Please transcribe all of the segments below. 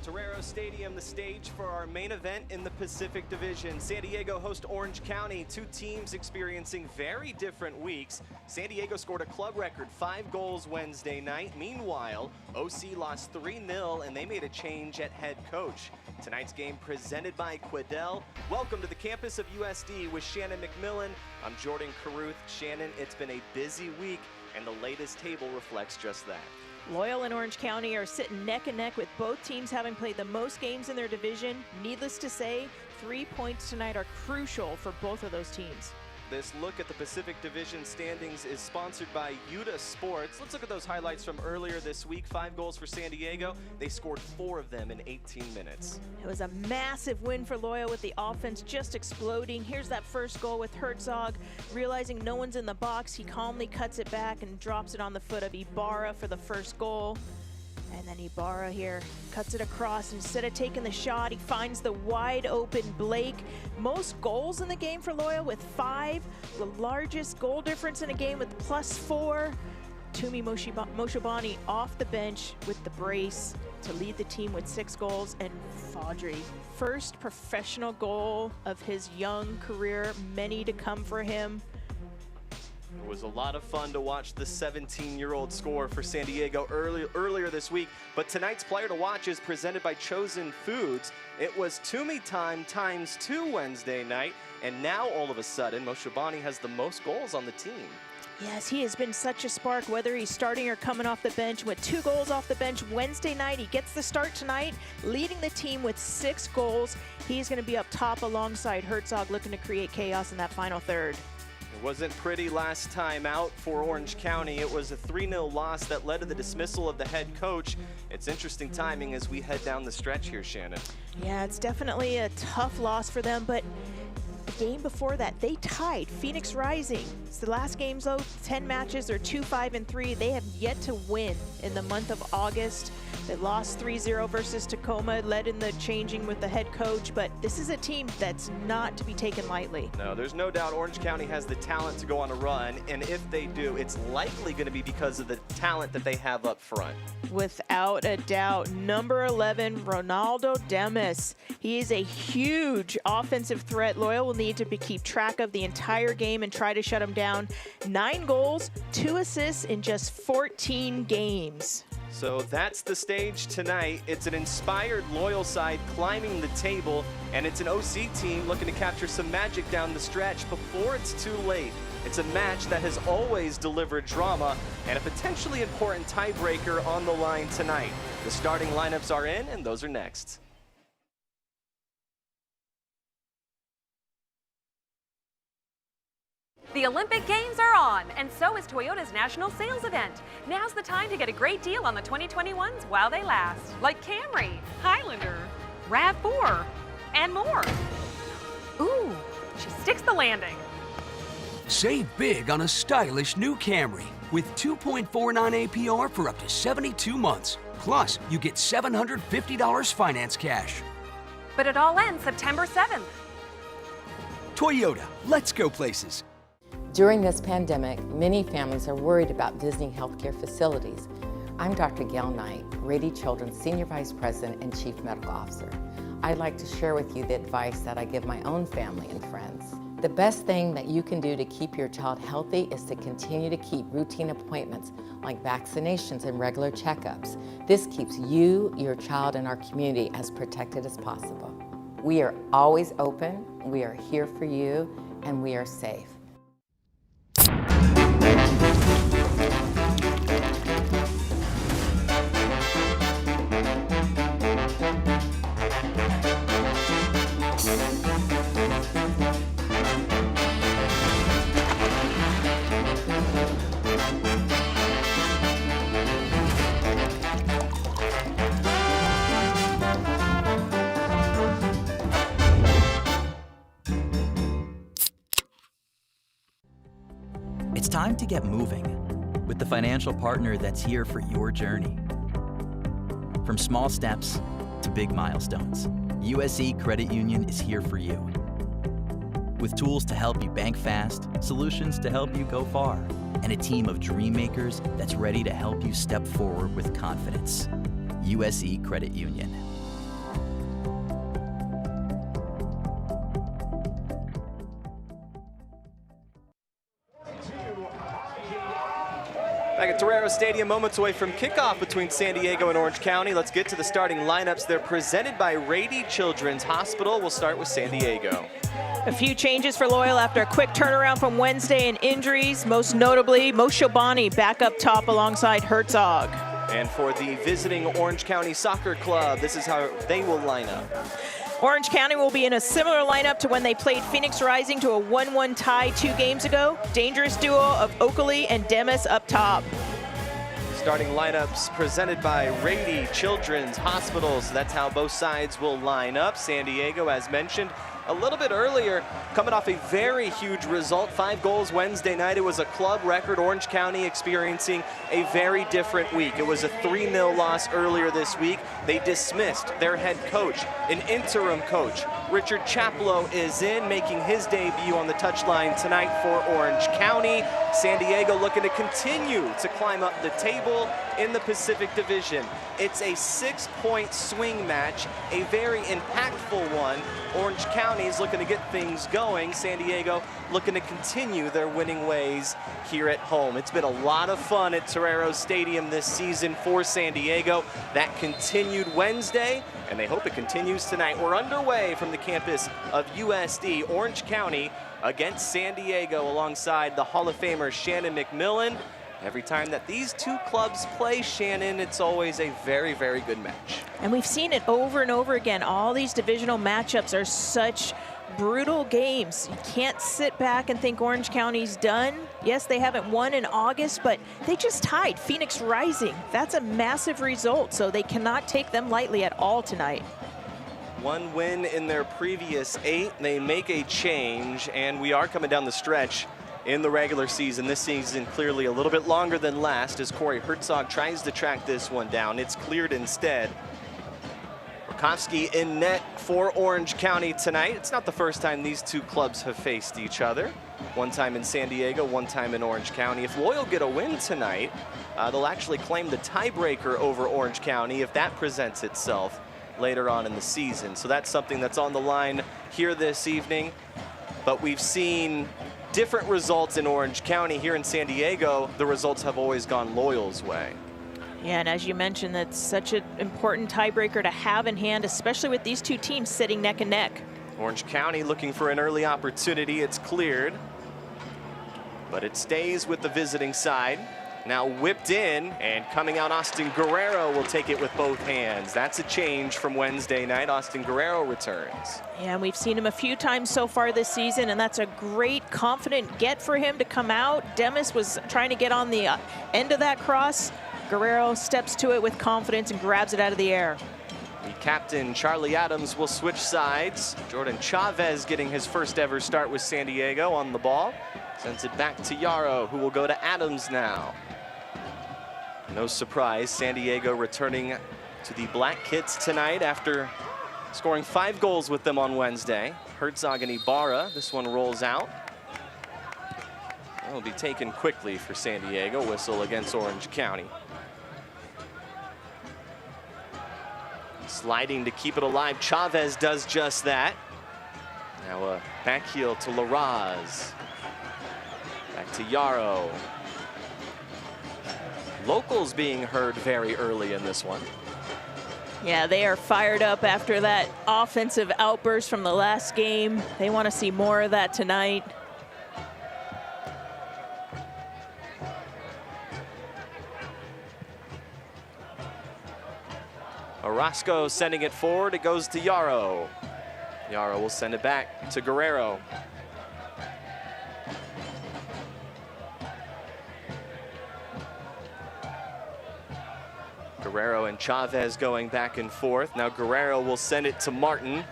Torero Stadium, the stage for our main event in the Pacific Division. San Diego host Orange County, two teams experiencing very different weeks. San Diego scored a club record 5 goals Wednesday night. Meanwhile, OC lost 3-0 and they made a change at head coach. Tonight's game presented by Quidel. Welcome to the campus of USD with Shannon McMillan. I'm Jordan Caruth. Shannon, it's been a busy week and the latest table reflects just that. Loyal and Orange County are sitting neck and neck with both teams having played the most games in their division. Needless to say, 3 points tonight are crucial for both of those teams. This look at the Pacific Division standings is sponsored by Utah Sports. Let's look at those highlights from earlier this week. 5 goals for San Diego. They scored 4 of them in 18 minutes. It was a massive win for Loyal with the offense just exploding. Here's that first goal with Herzog. Realizing no one's in the box, he calmly cuts it back and drops it on the foot of Ibarra for the first goal. And then Ibarra here cuts it across. Instead of taking the shot, he finds the wide open Blake. Most goals in the game for Loyal with 5. The largest goal difference in a game with +4. Tumi Moshobani off the bench with the brace to lead the team with 6 goals. And Faudry, first professional goal of his young career, many to come for him. It was a lot of fun to watch the 17-year-old score for San Diego earlier this week, but tonight's player to watch is presented by Chosen Foods. It was Tumi time ×2 Wednesday night, and now all of a sudden, Moshobani has the most goals on the team. Yes, he has been such a spark, whether he's starting or coming off the bench. With 2 goals off the bench Wednesday night, he gets the start tonight, leading the team with 6 goals. He's going to be up top alongside Herzog, looking to create chaos in that final third. It wasn't pretty last time out for Orange County. It was a 3-0 loss that led to the dismissal of the head coach. It's interesting timing as we head down the stretch here, Shannon. Yeah, it's definitely a tough loss for them, but the game before that, they tied Phoenix Rising. It's the last games, though, 10 matches, they're 2-5-3. They have yet to win in the month of August. They lost 3-0 versus Tacoma, led in the changing with the head coach, but this is a team that's not to be taken lightly. No, there's no doubt Orange County has the talent to go on a run, and if they do, it's likely going to be because of the talent that they have up front. Without a doubt, number 11, Ronaldo Demis. He is a huge offensive threat. Loyal will need to keep track of the entire game and try to shut him down. 9 goals, 2 assists in just 14 games. So that's the stage tonight. It's an inspired Loyal side climbing the table, and it's an OC team looking to capture some magic down the stretch before it's too late. It's a match that has always delivered drama and a potentially important tiebreaker on the line tonight. The starting lineups are in, and those are next. The Olympic Games are on, and so is Toyota's national sales event. Now's the time to get a great deal on the 2021s while they last, like Camry, Highlander, RAV4, and more. Ooh, she sticks the landing. Save big on a stylish new Camry with 2.49 APR for up to 72 months. Plus, you get $750 finance cash. But it all ends September 7th. Toyota, let's go places. During this pandemic, many families are worried about visiting healthcare facilities. I'm Dr. Gail Knight, Rady Children's Senior Vice President and Chief Medical Officer. I'd like to share with you the advice that I give my own family and friends. The best thing that you can do to keep your child healthy is to continue to keep routine appointments like vaccinations and regular checkups. This keeps you, your child, and our community as protected as possible. We are always open, we are here for you, and we are safe. It's time to get moving with the financial partner that's here for your journey. From small steps to big milestones, USE Credit Union is here for you. With tools to help you bank fast, solutions to help you go far, and a team of dream makers that's ready to help you step forward with confidence. USE Credit Union. at Torero Stadium, moments away from kickoff between San Diego and Orange County. Let's get to the starting lineups. They're presented by Rady Children's Hospital. We'll start with San Diego. A few changes for Loyal after a quick turnaround from Wednesday and injuries, most notably Mo Shobani back up top alongside Herzog. And for the visiting Orange County Soccer Club, this is how they will line up. Orange County will be in a similar lineup to when they played Phoenix Rising to a 1-1 tie 2 games ago. Dangerous duo of Oakley and Demis up top. Starting lineups presented by Rady Children's Hospital. So that's how both sides will line up. San Diego, as mentioned, a little bit earlier, coming off a very huge result. 5 goals Wednesday night. It was a club record. Orange County experiencing a very different week. It was a 3-0 loss earlier this week. They dismissed their head coach, an interim coach. Richard Chaplow is in, making his debut on the touchline tonight for Orange County. San Diego looking to continue to climb up the table in the Pacific Division. It's a 6-point swing match, a very impactful one. Orange County is looking to get things going. San Diego looking to continue their winning ways here at home. It's been a lot of fun at Torero Stadium this season for San Diego. That continued Wednesday, and they hope it continues tonight. We're underway from the campus of USD. Orange County against San Diego alongside the Hall of Famer Shannon McMillan. Every time that these two clubs play, Shannon, it's always a very, very good match. And we've seen it over and over again. All these divisional matchups are such brutal games. You can't sit back and think Orange County's done. Yes, they haven't won in August, but they just tied Phoenix Rising. That's a massive result, so they cannot take them lightly at all tonight. 1 win in their previous 8. They make a change, and we are coming down the stretch in the regular season. This season clearly a little bit longer than last as Corey Herzog tries to track this one down. It's cleared instead. Rakowski in net for Orange County tonight. It's not the first time these two clubs have faced each other. One time in San Diego, one time in Orange County. If Loyal get a win tonight, they'll actually claim the tiebreaker over Orange County if that presents itself later on in the season. So that's something that's on the line here this evening. But we've seen different results in Orange County. Here in San Diego, the results have always gone Loyal's way. Yeah, and as you mentioned, that's such an important tiebreaker to have in hand, especially with these two teams sitting neck and neck. Orange County looking for an early opportunity. It's cleared, but it stays with the visiting side. Now whipped in, and coming out, Austin Guerrero will take it with both hands. That's a change from Wednesday night. Austin Guerrero returns. Yeah, and we've seen him a few times so far this season, and that's a great, confident get for him to come out. Demis was trying to get on the end of that cross. Guerrero steps to it with confidence and grabs it out of the air. The captain, Charlie Adams, will switch sides. Jordan Chavez getting his first ever start with San Diego on the ball. Sends it back to Yarrow, who will go to Adams now. No surprise, San Diego returning to the Black Kits tonight after scoring 5 goals with them on Wednesday. Herzog and Ibarra, this one rolls out. That will be taken quickly for San Diego. Whistle against Orange County. Sliding to keep it alive, Chavez does just that. Now a back heel to Larraz. Back to Yarrow. Locals being heard very early in this one. Yeah, they are fired up after that offensive outburst from the last game. They want to see more of that tonight. Orozco sending it forward. It goes to Yarrow. Yarrow will send it back to Guerrero. Guerrero and Chavez going back and forth. Now Guerrero will send it to Martin.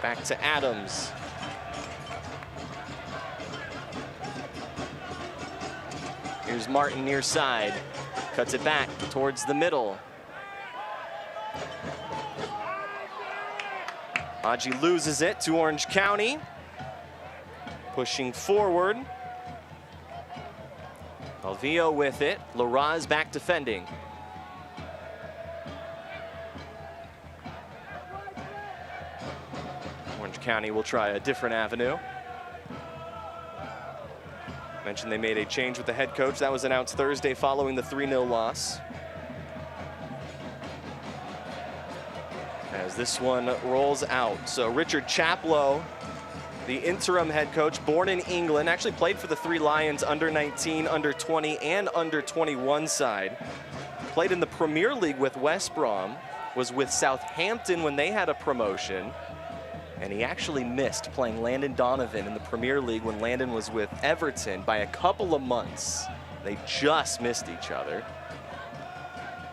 Back to Adams. Here's Martin near side. Cuts it back towards the middle. Haji loses it to Orange County. Pushing forward. Alvio with it. Larraz back defending. Orange County will try a different avenue. Mentioned they made a change with the head coach. That was announced Thursday following the 3-0 loss. As this one rolls out. So Richard Chaplow, the interim head coach, born in England, actually played for the Three Lions under 19, under 20, and under 21 side. Played in the Premier League with West Brom, was with Southampton when they had a promotion, and he actually missed playing Landon Donovan in the Premier League when Landon was with Everton by a couple of months. They just missed each other.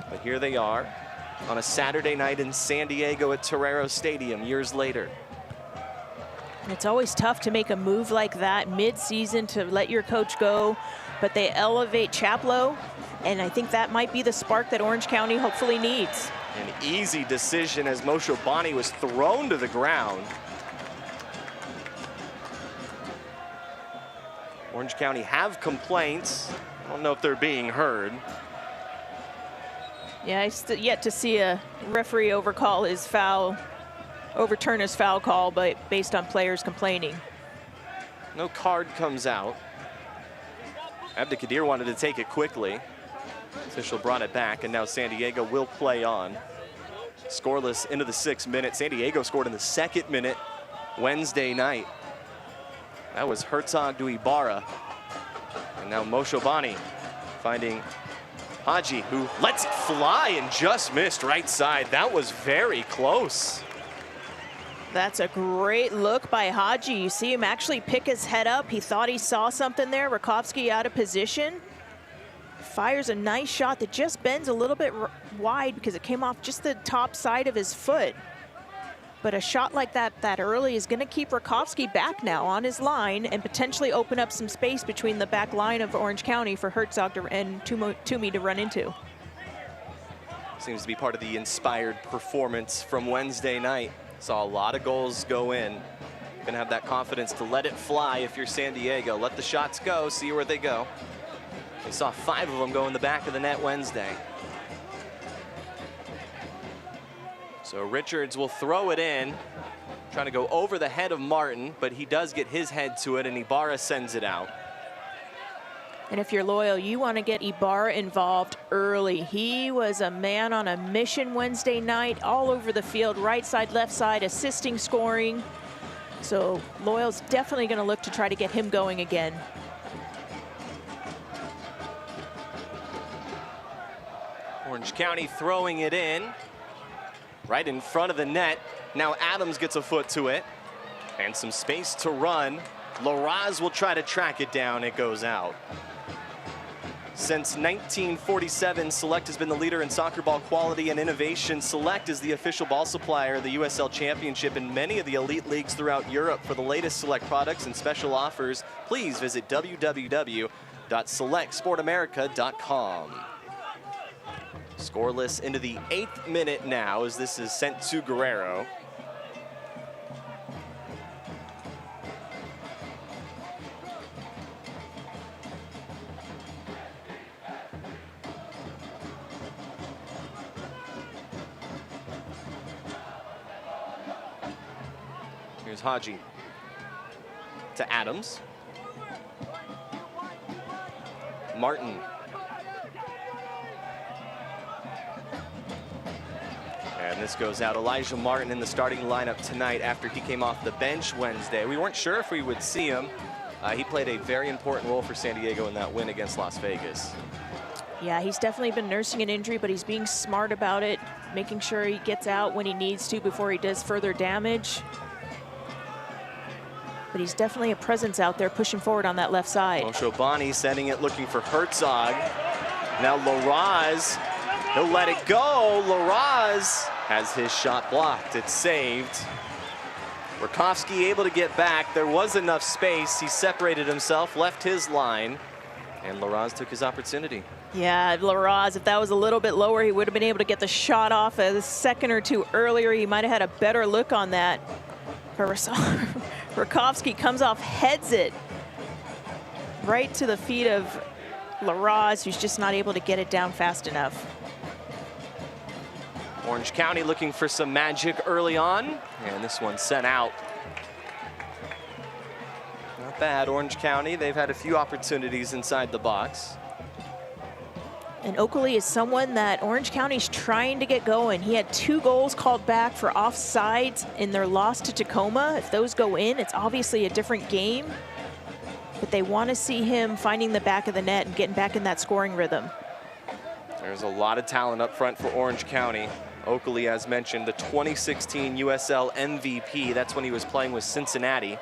But here they are on a Saturday night in San Diego at Torero Stadium years later. It's always tough to make a move like that mid-season to let your coach go, but they elevate Chaplow, and I think that might be the spark that Orange County hopefully needs. An easy decision as Mosho Bani was thrown to the ground. Orange County have complaints. I don't know if they're being heard. Yeah, I still yet to see a referee overturn his foul call, but based on players complaining. No card comes out. Abdikadir wanted to take it quickly. Official brought it back, and now San Diego will play on. Scoreless into the 6th minute. San Diego scored in the 2nd minute Wednesday night. That was Herzog to Ibarra. And now Mosho Bani finding Haji, who lets it fly and just missed right side. That was very close. That's a great look by Haji. You see him actually pick his head up. He thought he saw something there. Rakowski out of position. Fires a nice shot that just bends a little bit wide because it came off just the top side of his foot. But a shot like that early is going to keep Rakowski back now on his line and potentially open up some space between the back line of Orange County for Herzog and Toomey to run into. Seems to be part of the inspired performance from Wednesday night. Saw a lot of goals go in. Gonna have that confidence to let it fly if you're San Diego. Let the shots go, see where they go. We saw 5 of them go in the back of the net Wednesday. So Richards will throw it in, trying to go over the head of Martin, but he does get his head to it, and Ibarra sends it out. And if you're loyal, you want to get Ibarra involved early. He was a man on a mission Wednesday night, all over the field, right side, left side, assisting, scoring. So Loyal's definitely going to look to try to get him going again. Orange County throwing it in, right in front of the net. Now Adams gets a foot to it, and some space to run. Laraz will try to track it down. It goes out. Since 1947, Select has been the leader in soccer ball quality and innovation. Select is the official ball supplier of the USL Championship and many of the elite leagues throughout Europe. For the latest Select products and special offers, please visit www.selectsportamerica.com. Scoreless into the 8th minute now as this is sent to Guerrero. Here's Haji to Adams. Martin. And this goes out. Elijah Martin in the starting lineup tonight after he came off the bench Wednesday. We weren't sure if we would see him. He played a very important role for San Diego in that win against Las Vegas. Yeah, he's definitely been nursing an injury, but he's being smart about it, making sure he gets out when he needs to before he does further damage. But he's definitely a presence out there pushing forward on that left side. Mosho Bani sending it, looking for Herzog. Now Laraz, he'll let it go. Laraz has his shot blocked. It's saved. Rakowski able to get back. There was enough space. He separated himself, left his line, and Laraz took his opportunity. Yeah, Laraz, if that was a little bit lower, he would have been able to get the shot off a second or two earlier. He might have had a better look on that. Rakowski comes off, heads it right to the feet of Laraz, who's just not able to get it down fast enough. Orange County looking for some magic early on, and this one sent out. Now not bad. Orange County, they've had a few opportunities inside the box. And Oakley is someone that Orange County's trying to get going. He had 2 goals called back for offsides in their loss to Tacoma. If those go in, it's obviously a different game. But they want to see him finding the back of the net and getting back in that scoring rhythm. There's a lot of talent up front for Orange County. Oakley, as mentioned, the 2016 USL MVP. That's when he was playing with Cincinnati.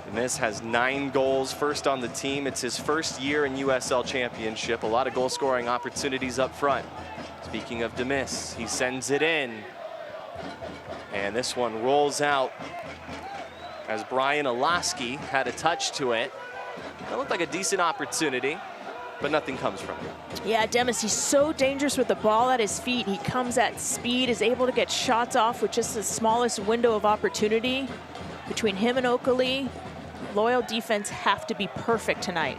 Demis has 9 goals, first on the team. It's his first year in USL Championship. A lot of goal-scoring opportunities up front. Speaking of Demis, he sends it in. And this one rolls out as Brian Olaski had a touch to it. That looked like a decent opportunity, but nothing comes from it. Yeah, Demis, he's so dangerous with the ball at his feet. He comes at speed, is able to get shots off with just the smallest window of opportunity. Between him and Oakley, Loyal defense have to be perfect tonight.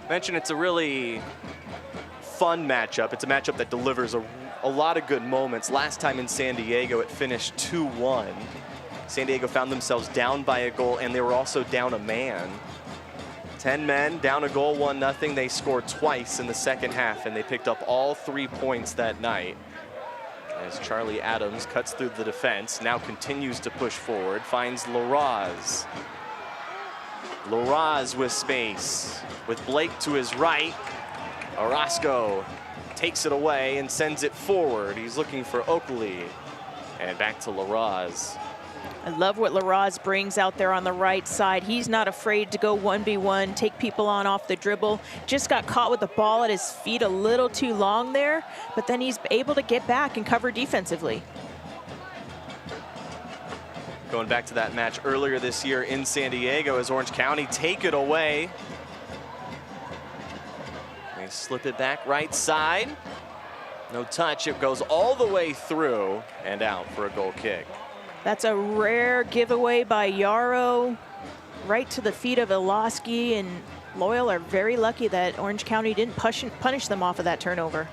Mentioned it's a really fun matchup. It's a matchup that delivers a lot of good moments. Last time in San Diego, it finished 2-1. San Diego found themselves down by a goal, and they were also down a man. 10 men, down a goal, 1-0. They scored twice in the second half, and they picked up all 3 points that night. As Charlie Adams cuts through the defense, now continues to push forward, finds Laraz. Laraz with space, with Blake to his right. Orozco takes it away and sends it forward. He's looking for Oakley, and back to Laraz. I love what Laraz brings out there on the right side. He's not afraid to go 1v1, take people on off the dribble. Just got caught with the ball at his feet a little too long there, but then he's able to get back and cover defensively. Going back to that match earlier this year in San Diego as Orange County take it away. They slip it back right side. No touch, it goes all the way through and out for a goal kick. That's a rare giveaway by Yarrow, right to the feet of Olaski, and Loyal are very lucky that Orange County didn't punish them off of that turnover.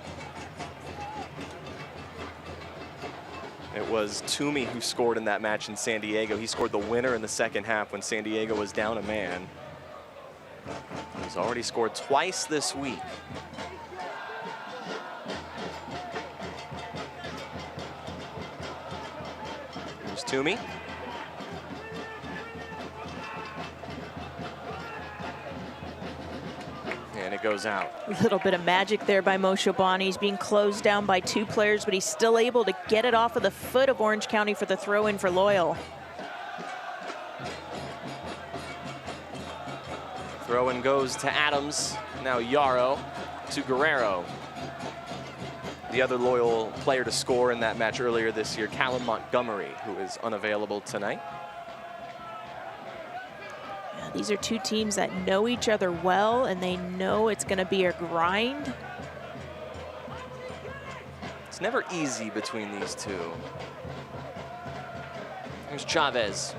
It was Toomey who scored in that match in San Diego. He scored the winner in the second half when San Diego was down a man. He's already scored twice this week. Toomey. And it goes out. A little bit of magic there by Moshe Bani. He's being closed down by 2 players, but he's still able to get it off of the foot of Orange County for the throw-in for Loyal. Throw-in goes to Adams. Now Yarrow to Guerrero. The other Loyal player to score in that match earlier this year, Callum Montgomery, who is unavailable tonight. Yeah, these are 2 teams that know each other well, and they know it's going to be a grind. It's never easy between these 2. Here's Chavez.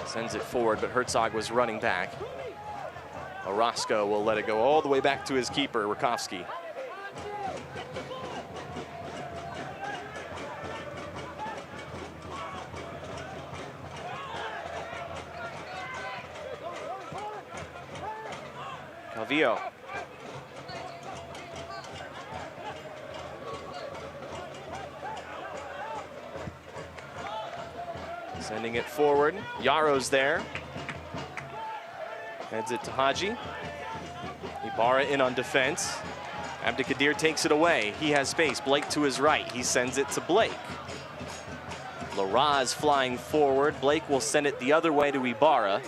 Sends it forward, but Herzog was running back. Orozco will let it go all the way back to his keeper, Rakowski. Calvillo. Sending it forward. Yarrow's there. Heads it to Haji. Ibarra in on defense. Abdikadir takes it away. He has space. Blake to his right. He sends it to Blake. Laraz flying forward. Blake will send it the other way to Ibarra.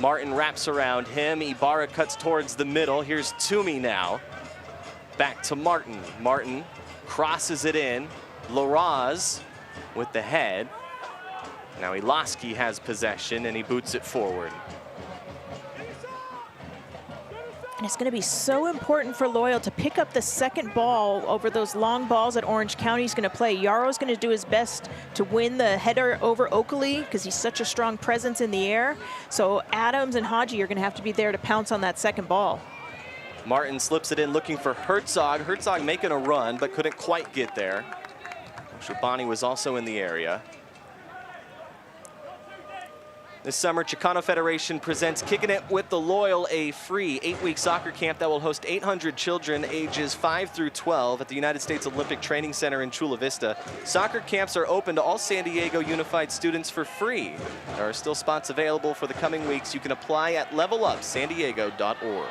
Martin wraps around him. Ibarra cuts towards the middle. Here's Toomey now. Back to Martin. Martin crosses it in. Laraz with the head. Now Ilaski has possession and he boots it forward. And it's going to be so important for Loyal to pick up the second ball over those long balls that Orange County's going to play. Yarrow's going to do his best to win the header over Oakley because he's such a strong presence in the air. So Adams and Haji are going to have to be there to pounce on that second ball. Martin slips it in looking for Herzog. Herzog making a run, but couldn't quite get there. Shabani was also in the area. This summer, Chicano Federation presents Kicking It with the Loyal, a free 8-week soccer camp that will host 800 children ages 5 through 12 at the United States Olympic Training Center in Chula Vista. Soccer camps are open to all San Diego Unified students for free. There are still spots available for the coming weeks. You can apply at levelupsandiego.org.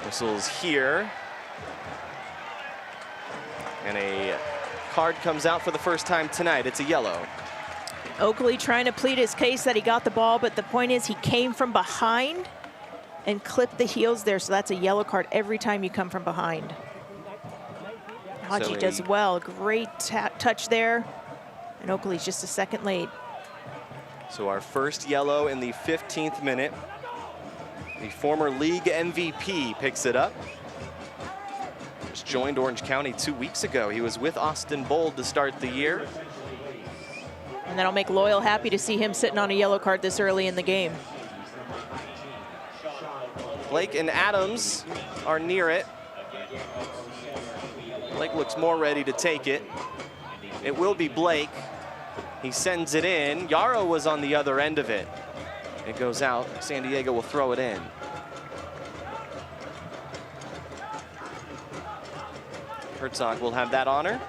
Whistles here. And a card comes out for the first time tonight. It's a yellow. Oakley trying to plead his case that he got the ball, but the point is he came from behind and clipped the heels there, so that's a yellow card every time you come from behind. Haji does well, great touch there, and Oakley's just a second late. So our first yellow in the 15th minute. The former league MVP picks it up. Just joined Orange County 2 weeks ago. He was with Austin Bold to start the year. And that'll make Loyal happy to see him sitting on a yellow card this early in the game. Blake and Adams are near it. Blake looks more ready to take it. It will be Blake. He sends it in. Yarrow was on the other end of it. It goes out. San Diego will throw it in. Herzog will have that honor.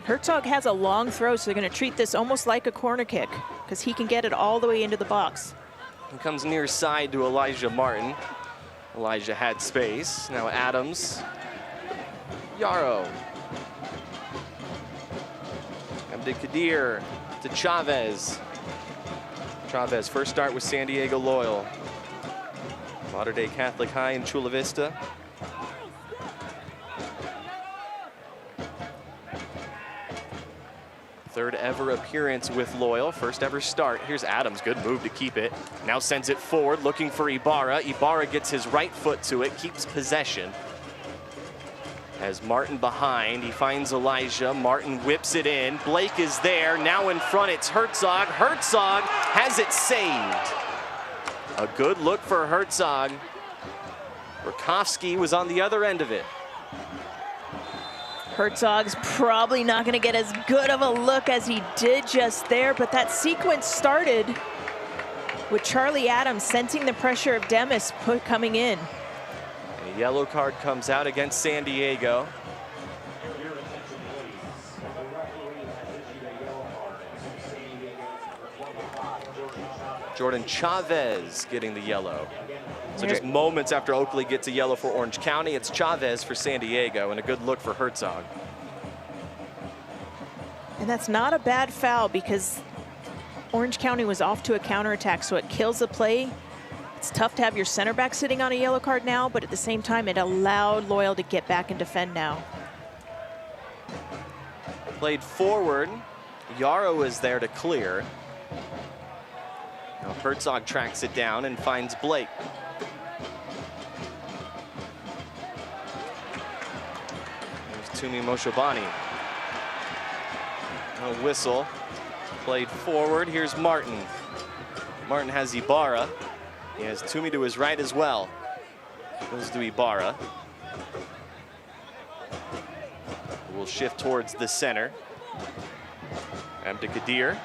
Herzog has a long throw, so they're going to treat this almost like a corner kick because he can get it all the way into the box. He comes near side to Elijah Martin. Elijah had space. Now Adams. Yarrow. Abdelkadir to Chavez. Chavez, first start with San Diego Loyal. Mater Dei Catholic High in Chula Vista. Third ever appearance with Loyal, first ever start. Here's Adams, good move to keep it. Now sends it forward, looking for Ibarra. Ibarra gets his right foot to it, keeps possession. Has Martin behind, he finds Elijah. Martin whips it in, Blake is there. Now in front, it's Herzog. Herzog has it saved. A good look for Herzog. Rakowski was on the other end of it. Herzog's probably not going to get as good of a look as he did just there, but that sequence started with Charlie Adams sensing the pressure of Demis coming in. A yellow card comes out against San Diego. Jordan Chavez getting the yellow. So just moments after Oakley gets a yellow for Orange County, it's Chavez for San Diego, and a good look for Herzog. And that's not a bad foul because Orange County was off to a counterattack, so it kills the play. It's tough to have your center back sitting on a yellow card now, but at the same time, it allowed Loyal to get back and defend now. Played forward. Yarrow is there to clear. Now Herzog tracks it down and finds Blake. Tumi Moshobani. No whistle. Played forward. Here's Martin. Martin has Ibarra. He has Tumi to his right as well. Goes to Ibarra. We'll shift towards the center. Abdelkadir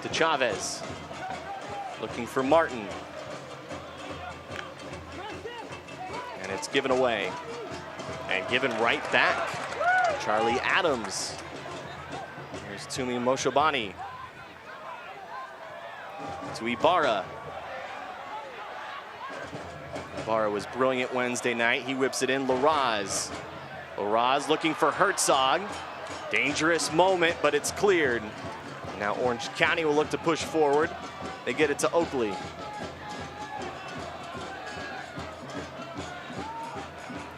to Chavez. Looking for Martin. And it's given away. And given right back. Charlie Adams. Here's Tumi Moshobani. To Ibarra. Ibarra was brilliant Wednesday night. He whips it in. Laraz. Laraz looking for Herzog. Dangerous moment, but it's cleared. Now Orange County will look to push forward. They get it to Oakley.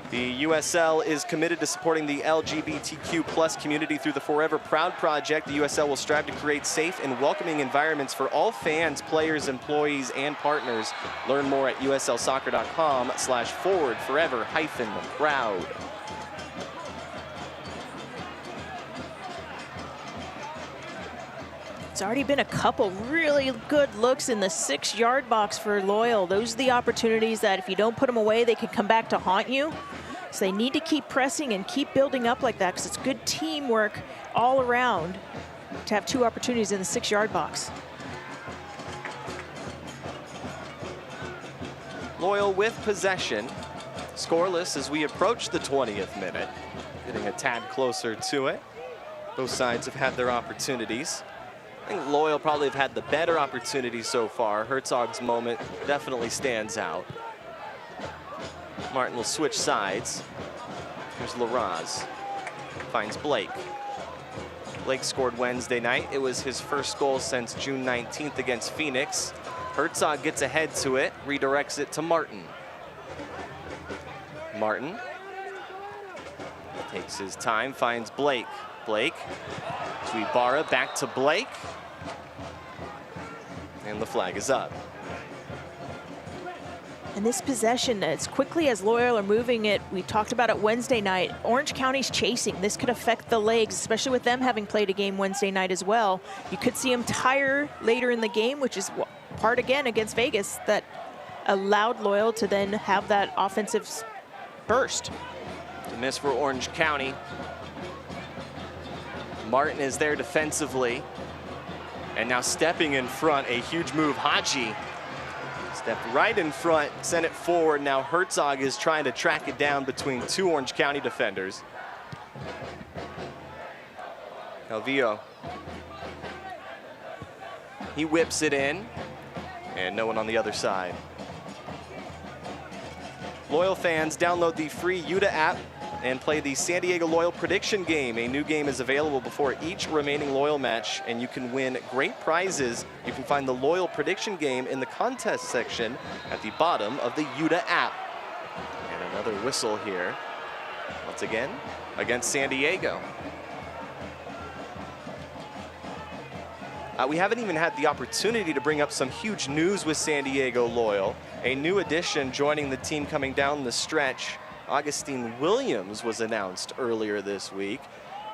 The USL is committed to supporting the LGBTQ+ community through the Forever Proud project. The USL will strive to create safe and welcoming environments for all fans, players, employees, and partners. Learn more at uslsoccer.com/forward-forever-proud. It's already been a couple really good looks in the 6-yard box for Loyal. Those are the opportunities that if you don't put them away, they can come back to haunt you. So they need to keep pressing and keep building up like that because it's good teamwork all around to have 2 opportunities in the 6-yard box. Loyal with possession. Scoreless as we approach the 20th minute. Getting a tad closer to it. Both sides have had their opportunities. I think Loyal probably have had the better opportunity so far. Herzog's moment definitely stands out. Martin will switch sides. Here's Laraz. Finds Blake. Blake scored Wednesday night. It was his first goal since June 19th against Phoenix. Herzog gets ahead to it, redirects it to Martin. Martin takes his time, finds Blake. Blake to Ibarra, back to Blake. And the flag is up. And this possession, as quickly as Loyal are moving it, we talked about it Wednesday night, Orange County's chasing. This could affect the legs, especially with them having played a game Wednesday night as well. You could see them tire later in the game, which is part again against Vegas that allowed Loyal to then have that offensive burst. A miss for Orange County. Martin is there defensively. And now stepping in front, a huge move. Haji stepped right in front, sent it forward. Now Herzog is trying to track it down between 2 Orange County defenders. Calvillo. He whips it in, and no one on the other side. Loyal fans, download the free Yuta app and play the San Diego Loyal Prediction Game. A new game is available before each remaining Loyal match, and you can win great prizes. You can find the Loyal Prediction Game in the contest section at the bottom of the Yuta app. And another whistle here, once again, against San Diego. We haven't even had the opportunity to bring up some huge news with San Diego Loyal. A new addition joining the team coming down the stretch. Augustine Williams was announced earlier this week.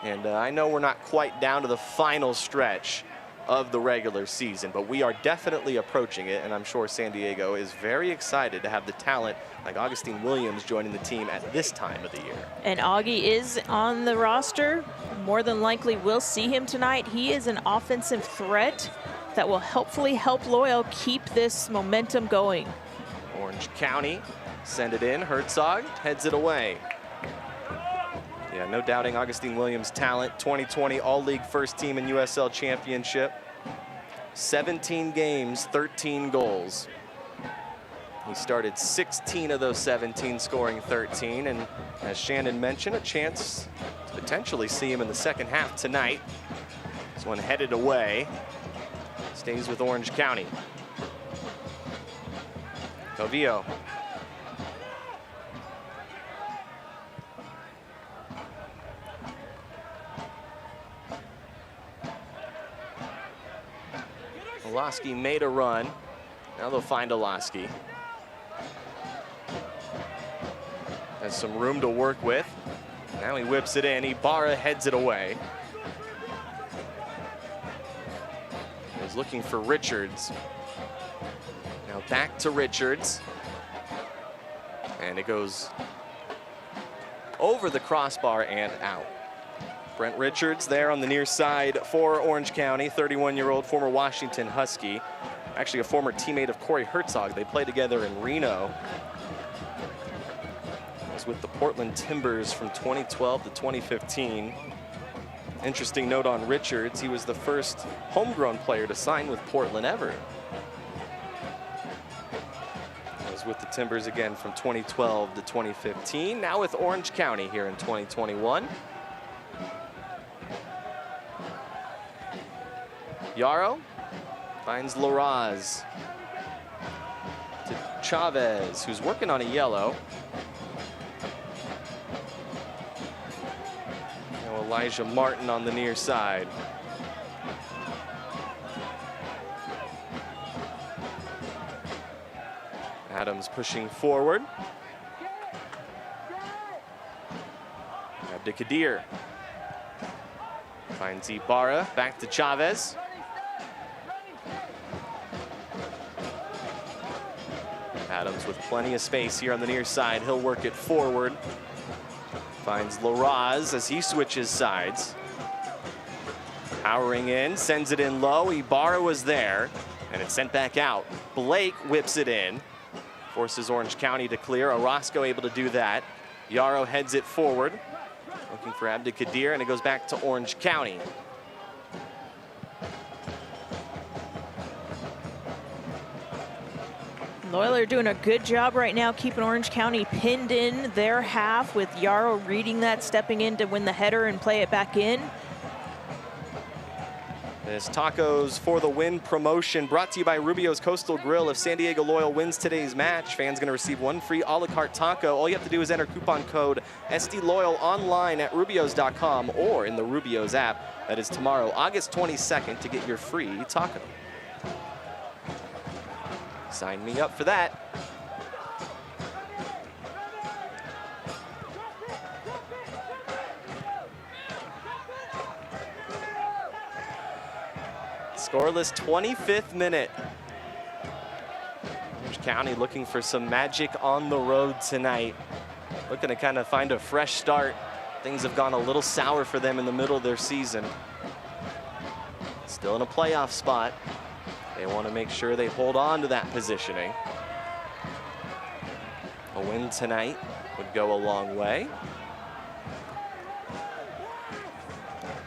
And I know we're not quite down to the final stretch of the regular season, but we are definitely approaching it, and I'm sure San Diego is very excited to have the talent like Augustine Williams joining the team at this time of the year. And Augie is on the roster. More than likely we'll see him tonight. He is an offensive threat that will hopefully help Loyal keep this momentum going. Orange County send it in. Herzog heads it away. Yeah, no doubting Augustine Williams' talent. 2020 All-League First Team in USL Championship. 17 games, 13 goals. He started 16 of those 17, scoring 13. And as Shannon mentioned, a chance to potentially see him in the second half tonight. This one headed away. Stays with Orange County. Calvillo. Olaski made a run. Now they'll find Olaski. Has some room to work with. Now he whips it in. Ibarra heads it away. He's looking for Richards. Now back to Richards. And it goes over the crossbar and out. Brent Richards there on the near side for Orange County, 31-year-old former Washington Husky. Actually a former teammate of Corey Herzog. They played together in Reno. Was with the Portland Timbers from 2012 to 2015. Interesting note on Richards, he was the first homegrown player to sign with Portland ever. Was with the Timbers again from 2012 to 2015. Now with Orange County here in 2021. Yarrow finds Laraz to Chavez, who's working on a yellow. Now Elijah Martin on the near side. Adams pushing forward. Abdikadir finds Ibarra, back to Chavez. Adams with plenty of space here on the near side. He'll work it forward. Finds Laraz as he switches sides. Powering in, sends it in low. Ibarra was there, and it's sent back out. Blake whips it in. Forces Orange County to clear. Orozco able to do that. Yarrow heads it forward. Looking for Abdikadir, and it goes back to Orange County. Loyola are doing a good job right now keeping Orange County pinned in their half, with Yarrow reading that, stepping in to win the header and play it back in. This Tacos for the Win promotion brought to you by Rubio's Coastal Grill. If San Diego Loyal wins today's match, fans going to receive 1 free a la carte taco. All you have to do is enter coupon code SDLoyal online at rubios.com or in the Rubio's app. That is tomorrow, August 22nd, to get your free taco. Sign me up for that. Scoreless 25th minute. Orange County looking for some magic on the road tonight. Looking to kind of find a fresh start. Things have gone a little sour for them in the middle of their season. Still in a playoff spot. They want to make sure they hold on to that positioning. A win tonight would go a long way.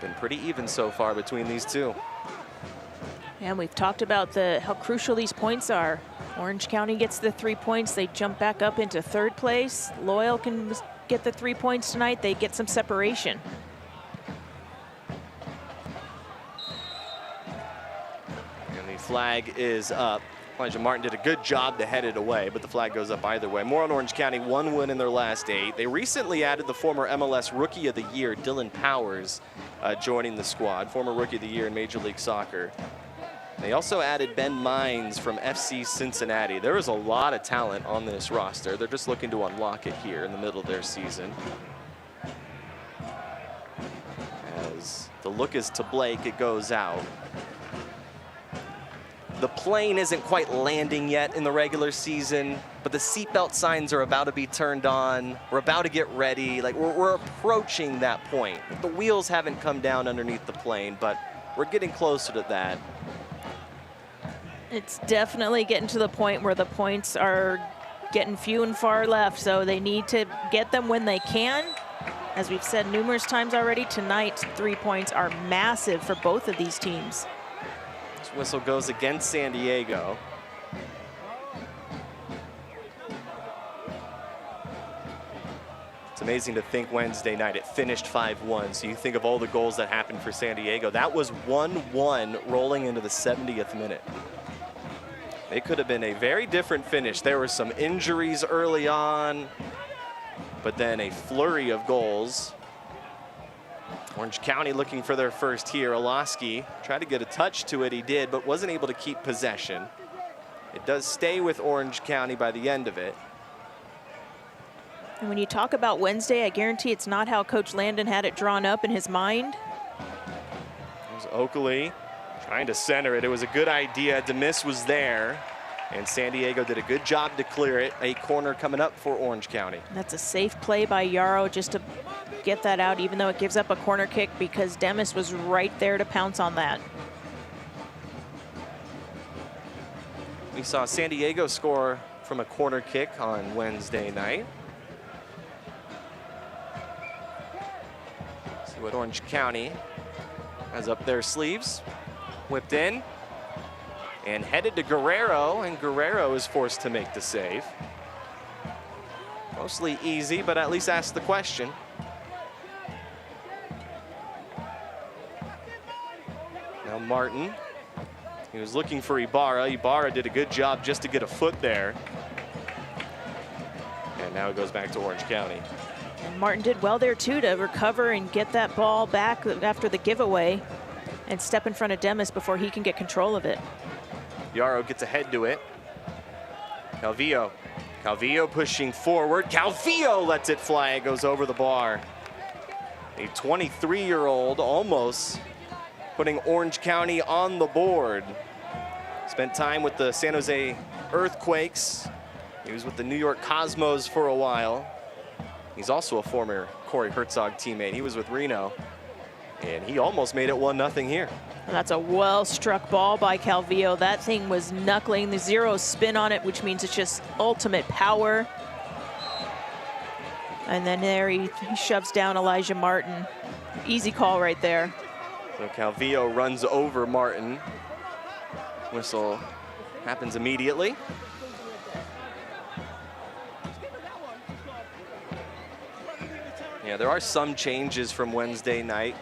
Been pretty even so far between these two. And we've talked about how crucial these points are. Orange County gets the 3 points, they jump back up into 3rd place. Loyal can get the 3 points tonight, they get some separation. And the flag is up. Elijah Martin did a good job to head it away, but the flag goes up either way. More on Orange County, 1 win in their last 8. They recently added the former MLS Rookie of the Year, Dylan Powers, joining the squad, former Rookie of the Year in Major League Soccer. They also added Ben Mines from FC Cincinnati. There is a lot of talent on this roster. They're just looking to unlock it here in the middle of their season. As the look is to Blake, it goes out. The plane isn't quite landing yet in the regular season, but the seatbelt signs are about to be turned on. We're about to get ready. Like we're approaching that point. The wheels haven't come down underneath the plane, but we're getting closer to that. It's definitely getting to the point where the points are getting few and far left, so they need to get them when they can. As we've said numerous times already, tonight 3 points are massive for both of these teams. This whistle goes against San Diego. It's amazing to think Wednesday night it finished 5-1. So you think of all the goals that happened for San Diego. That was 1-1 rolling into the 70th minute. It could have been a very different finish. There were some injuries early on, but then a flurry of goals. Orange County looking for their first here. Olaski tried to get a touch to it, he did, but wasn't able to keep possession. It does stay with Orange County by the end of it. And when you talk about Wednesday, I guarantee it's not how Coach Landon had it drawn up in his mind. There's Oakley trying to center it. It was a good idea. Demis was there, and San Diego did a good job to clear it. A corner coming up for Orange County. That's a safe play by Yarrow just to get that out, even though it gives up a corner kick, because Demis was right there to pounce on that. We saw San Diego score from a corner kick on Wednesday night. See what Orange County has up their sleeves. Whipped in and headed to Guerrero, and Guerrero is forced to make the save. Mostly easy, but at least ask the question. Now Martin, he was looking for Ibarra. Ibarra did a good job just to get a foot there. And now it goes back to Orange County. And Martin did well there too to recover and get that ball back after the giveaway and step in front of Demis before he can get control of it. Yarrow gets ahead to it. Calvillo pushing forward. Calvillo lets it fly. It goes over the bar. A 23-year-old almost putting Orange County on the board. Spent time with the San Jose Earthquakes He was with the New York Cosmos for a while. He's also a former Corey Herzog teammate. He was with Reno, and he almost made it 1-0 here. And that's a well-struck ball by Calvillo. That thing was knuckling. The 0 spin on it, which means it's just ultimate power. And then there he shoves down Elijah Martin. Easy call right there. So Calvillo runs over Martin. Whistle happens immediately. Yeah, there are some changes from Wednesday night,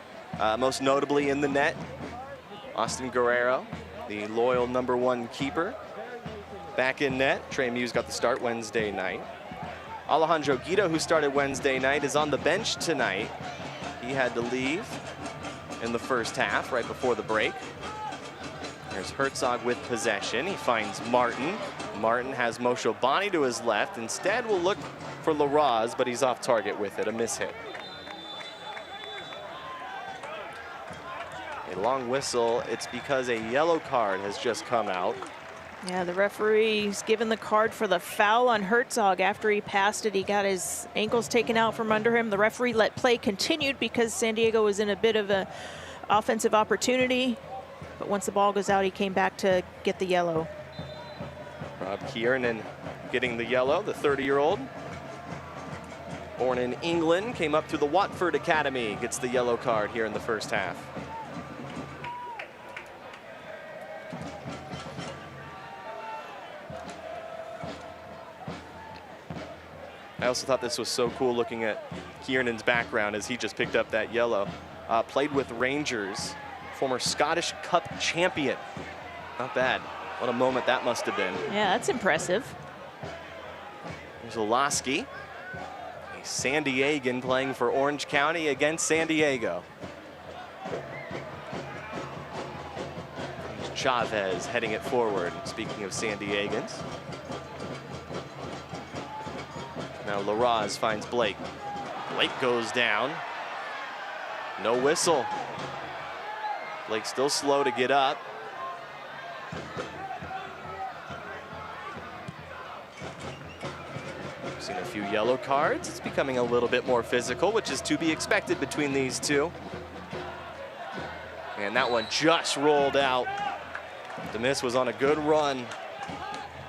most notably in the net. Austin Guerrero, the loyal #1 keeper, back in net. Trey Muse got the start Wednesday night. Alejandro Guido, who started Wednesday night, is on the bench tonight. He had to leave in the first half, right before the break. There's Herzog with possession. He finds Martin. Martin has Moshobani to his left. Instead, will look for Larraz, but he's off target with it, a mishit. A long whistle. It's because a yellow card has just come out. Yeah, the referee's given the card for the foul on Herzog. After he passed it, he got his ankles taken out from under him. The referee let play continued because San Diego was in a bit of an offensive opportunity. But once the ball goes out, he came back to get the yellow. Rob Kiernan getting the yellow, the 30-year-old. Born in England, came up through the Watford Academy, gets the yellow card here in the first half. I also thought this was so cool looking at Kiernan's background as he just picked up that yellow. Played with Rangers, former Scottish Cup champion. Not bad. What a moment that must have been. Yeah, that's impressive. There's Olaski, a San Diegan playing for Orange County against San Diego. There's Chavez heading it forward, speaking of San Diegans. Now Larraz finds Blake. Blake goes down. No whistle. Blake still slow to get up. We've seen a few yellow cards. It's becoming a little bit more physical, which is to be expected between these two. And that one just rolled out. The miss was on a good run,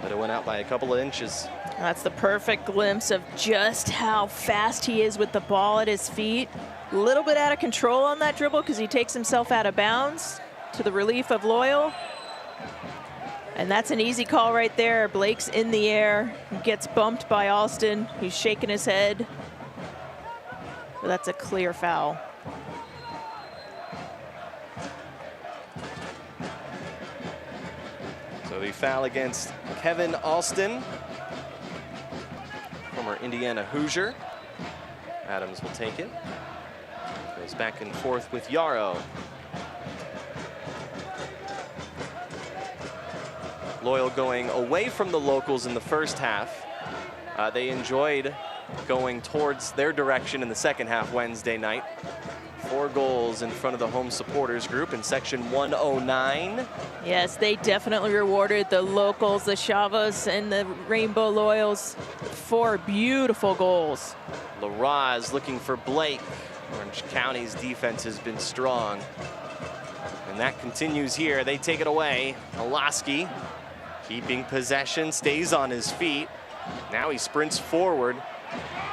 but it went out by a couple of inches. That's the perfect glimpse of just how fast he is with the ball at his feet. A little bit out of control on that dribble because he takes himself out of bounds to the relief of Loyal. And that's an easy call right there. Blake's in the air. He gets bumped by Alston. He's shaking his head. But that's a clear foul. So the foul against Kevin Alston, former Indiana Hoosier. Adams will take it. Goes back and forth with Yarrow. Loyal going away from the locals in the first half. They enjoyed going towards their direction in the second half Wednesday night. 4 goals in front of the home supporters group in section 109. Yes, they definitely rewarded the locals, the Chavas and the Rainbow Loyals. 4 beautiful goals. Larraz looking for Blake. Orange County's defense has been strong. And that continues here. They take it away. Olaski keeping possession, stays on his feet. Now he sprints forward,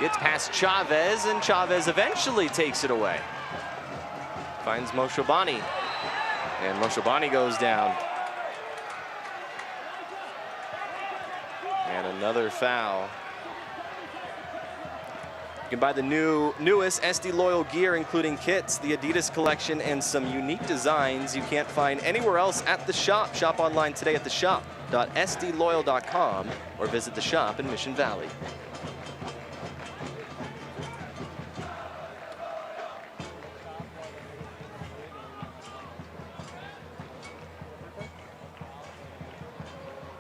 gets past Chavez, and Chavez eventually takes it away. Finds Moshobani, and Moshobani goes down. And another foul. You can buy the newest SD Loyal gear, including kits, the Adidas collection, and some unique designs you can't find anywhere else at the shop. Shop online today at theshop.sdloyal.com or visit the shop in Mission Valley.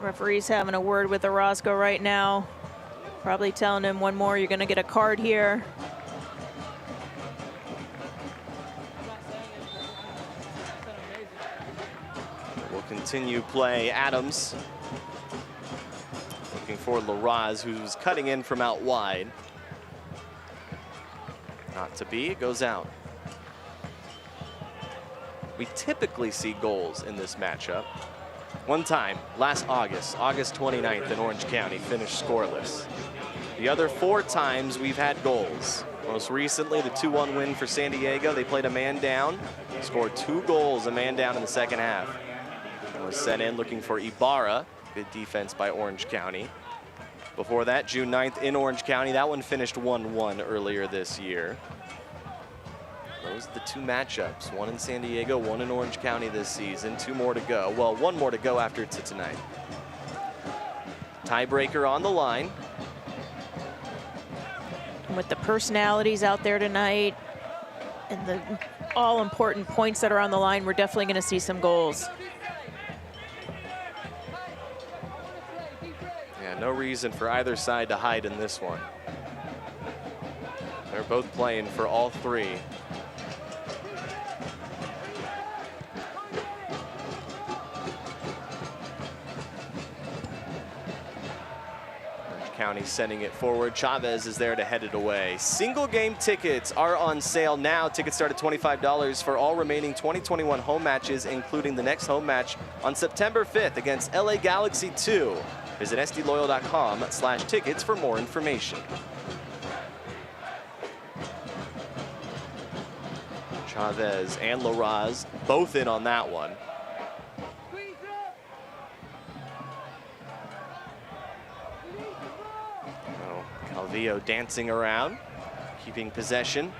Referee's having a word with Orozco right now. Probably telling him one more, you're gonna get a card here. We'll continue play. Adams Looking for Laraz, who's cutting in from out wide. Not to be, it goes out. We typically see goals in this matchup. One time, last August 29th in Orange County, finished scoreless. The other 4 times we've had goals. Most recently, the 2-1 win for San Diego. They played a man down, scored 2 goals, a man down in the second half. And was sent in looking for Ibarra. Good defense by Orange County. Before that, June 9th in Orange County. That one finished 1-1 earlier this year. Those are the 2 matchups. 1 in San Diego, 1 in Orange County this season. 2 more to go. Well, 1 more to go after tonight. Tiebreaker on the line. With the personalities out there tonight and the all-important points that are on the line, we're definitely going to see some goals. Yeah, no reason for either side to hide in this one. They're both playing for all 3. County sending it forward. Chavez is there to head it away. Single game tickets are on sale now. Tickets start at $25 for all remaining 2021 home matches, including the next home match on September 5th against LA Galaxy 2. Visit sdloyal.com/tickets for more information. Chavez and Laraz both in on that one. Calvillo dancing around, keeping possession.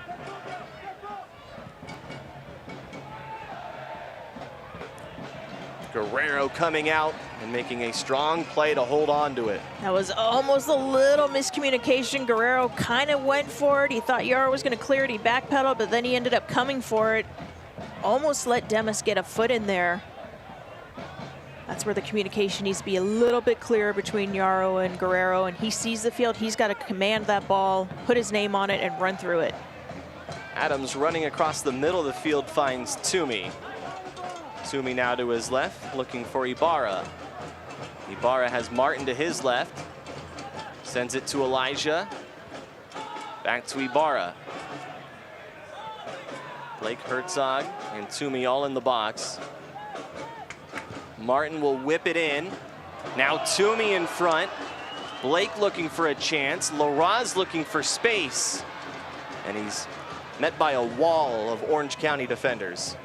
Guerrero coming out and making a strong play to hold on to it. That was almost a little miscommunication. Guerrero kind of went for it. He thought Yara was going to clear it. He backpedaled, but then he ended up coming for it. Almost let Demas get a foot in there. That's where the communication needs to be a little bit clearer between Yaro and Guerrero, and he sees the field. He's got to command that ball, put his name on it, and run through it. Adams running across the middle of the field finds Toomey. Toomey now to his left, looking for Ibarra. Ibarra has Martin to his left. Sends it to Elijah. Back to Ibarra. Blake Herzog and Toomey all in the box. Martin will whip it in. Now Toomey in front. Blake looking for a chance. Laraz looking for space. And he's met by a wall of Orange County defenders.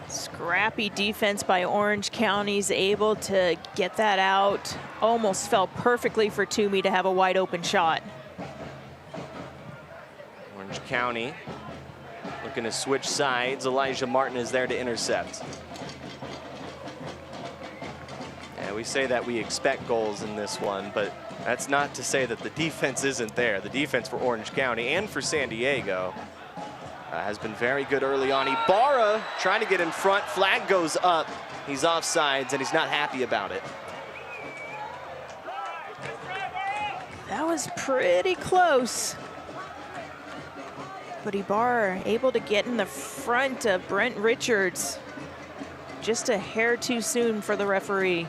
Scrappy defense by Orange County's able to get that out. Almost fell perfectly for Toomey to have a wide open shot. Orange County looking to switch sides. Elijah Martin is there to intercept. And we say that we expect goals in this one, but that's not to say that the defense isn't there. The defense for Orange County and for San Diego has been very good early on. Ibarra trying to get in front. Flag goes up. He's offsides, and he's not happy about it. That was pretty close. But Ibarra able to get in the front of Brent Richards. Just a hair too soon for the referee.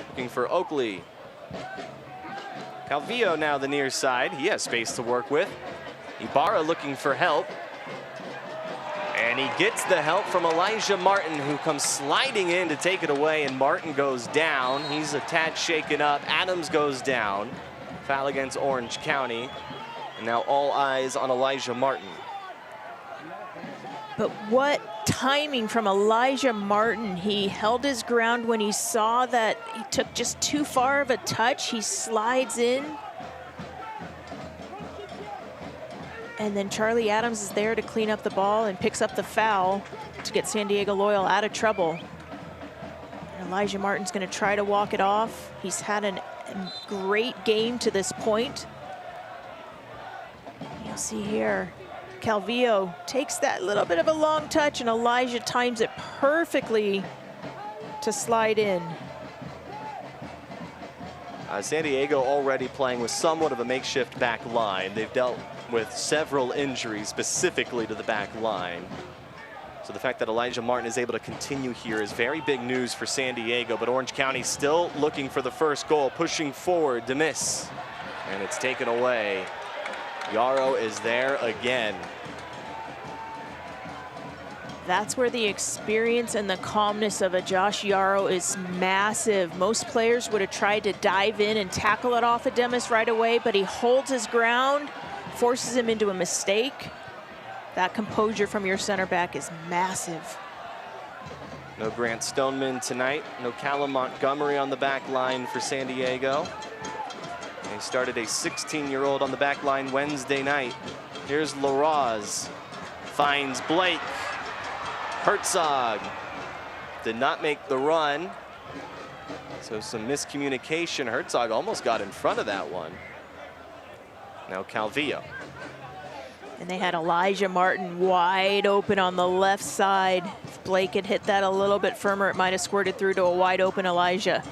Looking for Oakley. Calvillo now the near side. He has space to work with. Ibarra looking for help. And he gets the help from Elijah Martin, who comes sliding in to take it away, and Martin goes down. He's a tad shaken up. Adams goes down. Foul against Orange County. And now all eyes on Elijah Martin. But what timing from Elijah Martin. He held his ground when he saw that he took just too far of a touch. He slides in. And then Charlie Adams is there to clean up the ball and picks up the foul to get San Diego Loyal out of trouble. And Elijah Martin's going to try to walk it off. He's had a great game to this point. You'll see here, Calvillo takes that little bit of a long touch, and Elijah times it perfectly to slide in. San Diego already playing with somewhat of a makeshift back line. They've dealt with several injuries specifically to the back line. So the fact that Elijah Martin is able to continue here is very big news for San Diego, but Orange County still looking for the first goal, pushing forward to miss. And it's taken away. Yarrow is there again. That's where the experience and the calmness of a Josh Yarrow is massive. Most players would have tried to dive in and tackle it off of Demis right away, but he holds his ground, forces him into a mistake. That composure from your center back is massive. No Grant Stoneman tonight, no Callum Montgomery on the back line for San Diego. They started a 16-year-old on the back line Wednesday night. Here's LaRoz, finds Blake. Herzog did not make the run. So some miscommunication. Herzog almost got in front of that one. Now Calvillo. And they had Elijah Martin wide open on the left side. If Blake had hit that a little bit firmer, it might have squirted through to a wide open Elijah.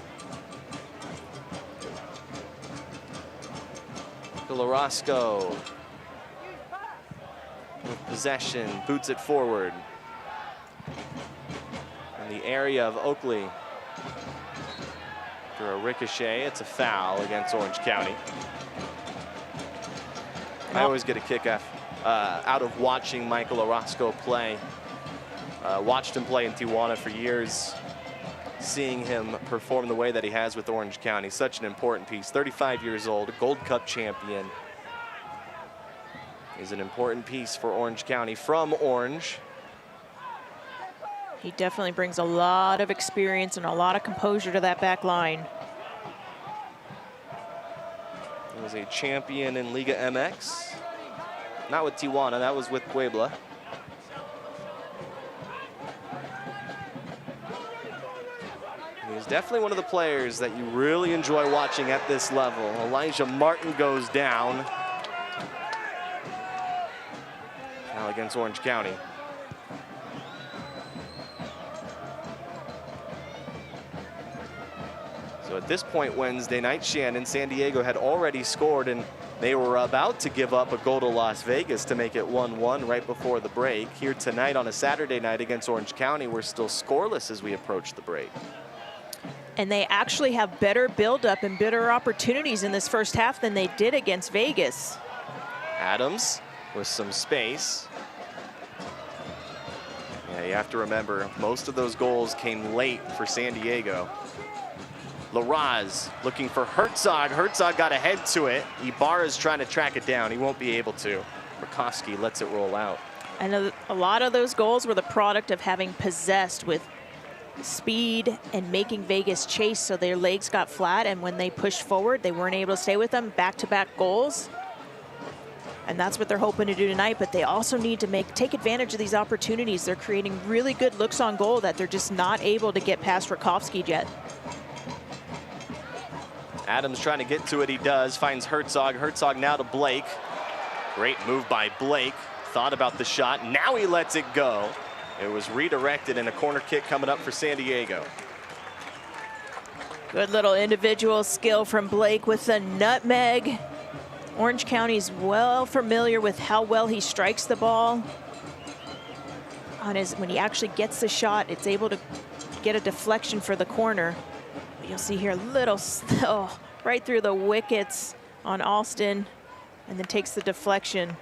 Delarosco with possession, boots it forward. In the area of Oakley. After a ricochet, it's a foul against Orange County. I always get a kick out of watching Michael Orozco play. Watched him play in Tijuana for years. Seeing him perform the way that he has with Orange County, such an important piece. 35 years old, a Gold Cup champion. He's an important piece for Orange County from Orange. He definitely brings a lot of experience and a lot of composure to that back line. He was a champion in Liga MX. Not with Tijuana, that was with Puebla. He's definitely one of the players that you really enjoy watching at this level. Elijah Martin goes down. Now against Orange County. So at this point Wednesday night, Shannon, San Diego had already scored and they were about to give up a goal to Las Vegas to make it 1-1 right before the break. Here tonight on a Saturday night against Orange County, we're still scoreless as we approach the break. And they actually have better buildup and better opportunities in this first half than they did against Vegas. Adams with some space. Yeah, you have to remember, most of those goals came late for San Diego. LaRoz looking for Herzog. Herzog got ahead to it. Ibarra's trying to track it down. He won't be able to. Rakowski lets it roll out. And a lot of those goals were the product of having possessed with speed and making Vegas chase, so their legs got flat, and when they pushed forward, they weren't able to stay with them. Back-to-back goals. And that's what they're hoping to do tonight, but they also need to take advantage of these opportunities. They're creating really good looks on goal that they're just not able to get past Rakowski yet. Adams trying to get to it, he does, finds Herzog. Herzog now to Blake. Great move by Blake. Thought about the shot, now he lets it go. It was redirected and a corner kick coming up for San Diego. Good little individual skill from Blake with the nutmeg. Orange County's well familiar with how well he strikes the ball. When he actually gets the shot, it's able to get a deflection for the corner. You'll see here little, right through the wickets on Alston, and then takes the deflection.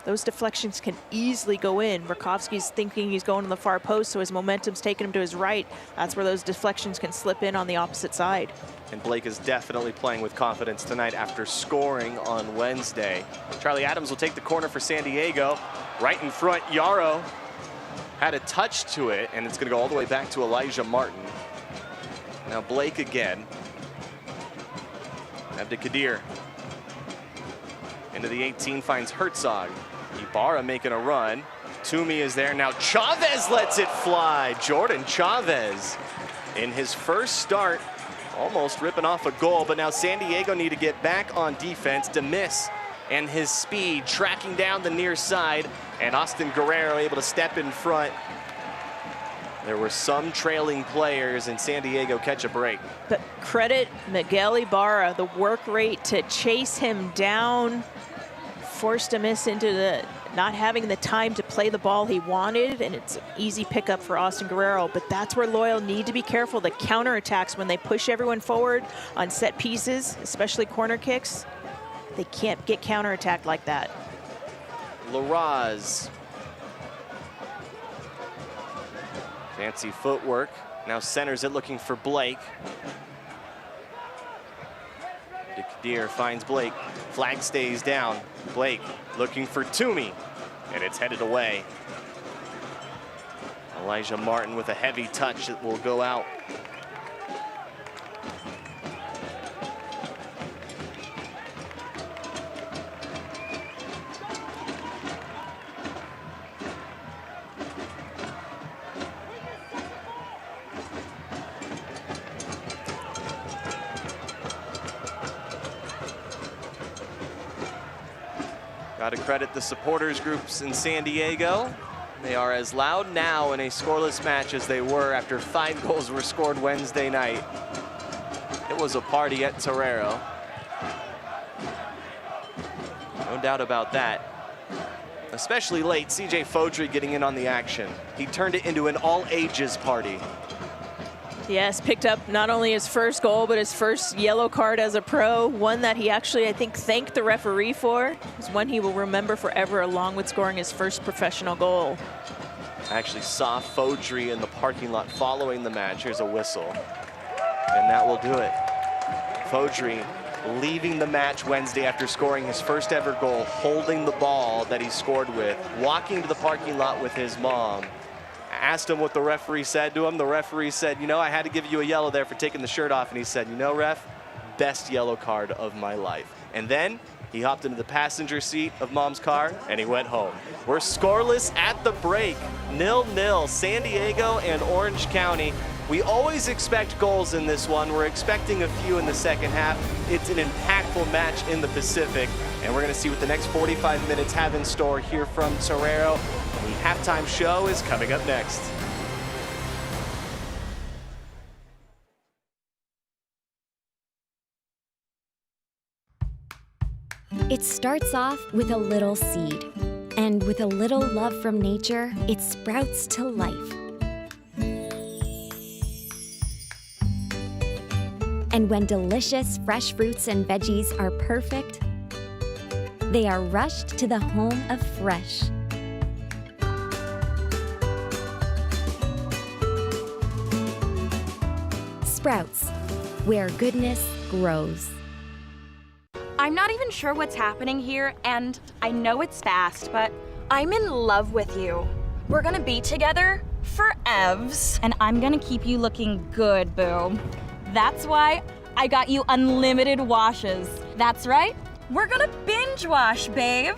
Those deflections can easily go in. Rakowski's thinking he's going to the far post, so his momentum's taking him to his right. That's where those deflections can slip in on the opposite side. And Blake is definitely playing with confidence tonight after scoring on Wednesday. Charlie Adams will take the corner for San Diego. Right in front, Yarrow had a touch to it, and it's going to go all the way back to Elijah Martin. Now Blake again. Abdelkadir. Into the 18, finds Herzog. Ibarra making a run. Toomey is there. Now Chavez lets it fly. Jordan Chavez in his first start, almost ripping off a goal, but now San Diego need to get back on defense. Demis and his speed tracking down the near side, and Austin Guerrero able to step in front. There were some trailing players, and San Diego catch a break. But credit Miguel Ibarra, the work rate to chase him down, forced a miss into the not having the time to play the ball he wanted, and it's an easy pickup for Austin Guerrero. But that's where Loyal need to be careful. The counterattacks, when they push everyone forward on set pieces, especially corner kicks, they can't get counterattacked like that. Larraz. Fancy footwork. Now centers it looking for Blake. De Kadir finds Blake. Flag stays down. Blake looking for Toomey, and it's headed away. Elijah Martin with a heavy touch that will go out. Got to credit the supporters groups in San Diego. They are as loud now in a scoreless match as they were after 5 goals were scored Wednesday night. It was a party at Torero. No doubt about that. Especially late, CJ Fodry getting in on the action. He turned it into an all-ages party. Yes, picked up not only his first goal, but his first yellow card as a pro, one that he actually, I think, thanked the referee for. It's one he will remember forever, along with scoring his first professional goal. I actually saw Fodry in the parking lot following the match. Here's a whistle, and that will do it. Fodry leaving the match Wednesday after scoring his first ever goal, holding the ball that he scored with, walking to the parking lot with his mom. Asked him what the referee said to him. The referee said, you know, I had to give you a yellow there for taking the shirt off. And he said, you know, ref, best yellow card of my life. And then he hopped into the passenger seat of mom's car and he went home. We're scoreless at the break. 0-0, San Diego and Orange County. We always expect goals in this one. We're expecting a few in the second half. It's an impactful match in the Pacific, and we're going to see what the next 45 minutes have in store here from Torero. The halftime show is coming up next. It starts off with a little seed, and with a little love from nature, it sprouts to life. And when delicious fresh fruits and veggies are perfect, they are rushed to the home of fresh. Sprouts, where goodness grows. I'm not even sure what's happening here, and I know it's fast, but I'm in love with you. We're gonna be together forevs, and I'm gonna keep you looking good, boo. That's why I got you unlimited washes. That's right, we're gonna binge wash, babe.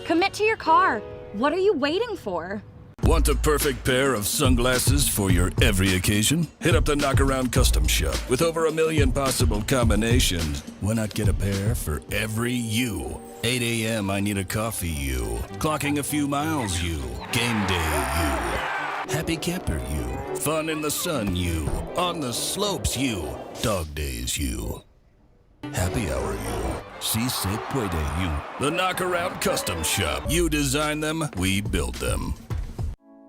Commit to your car. What are you waiting for? Want the perfect pair of sunglasses for your every occasion? Hit up the Knockaround Custom Shop. With over 1 million possible combinations, why not get a pair for every you? 8 a.m. I need a coffee you. Clocking a few miles you. Game day you. Happy camper you. Fun in the sun you. On the slopes you. Dog days you. Happy hour you. Si se puede you. The Knockaround Custom Shop. You design them, we build them.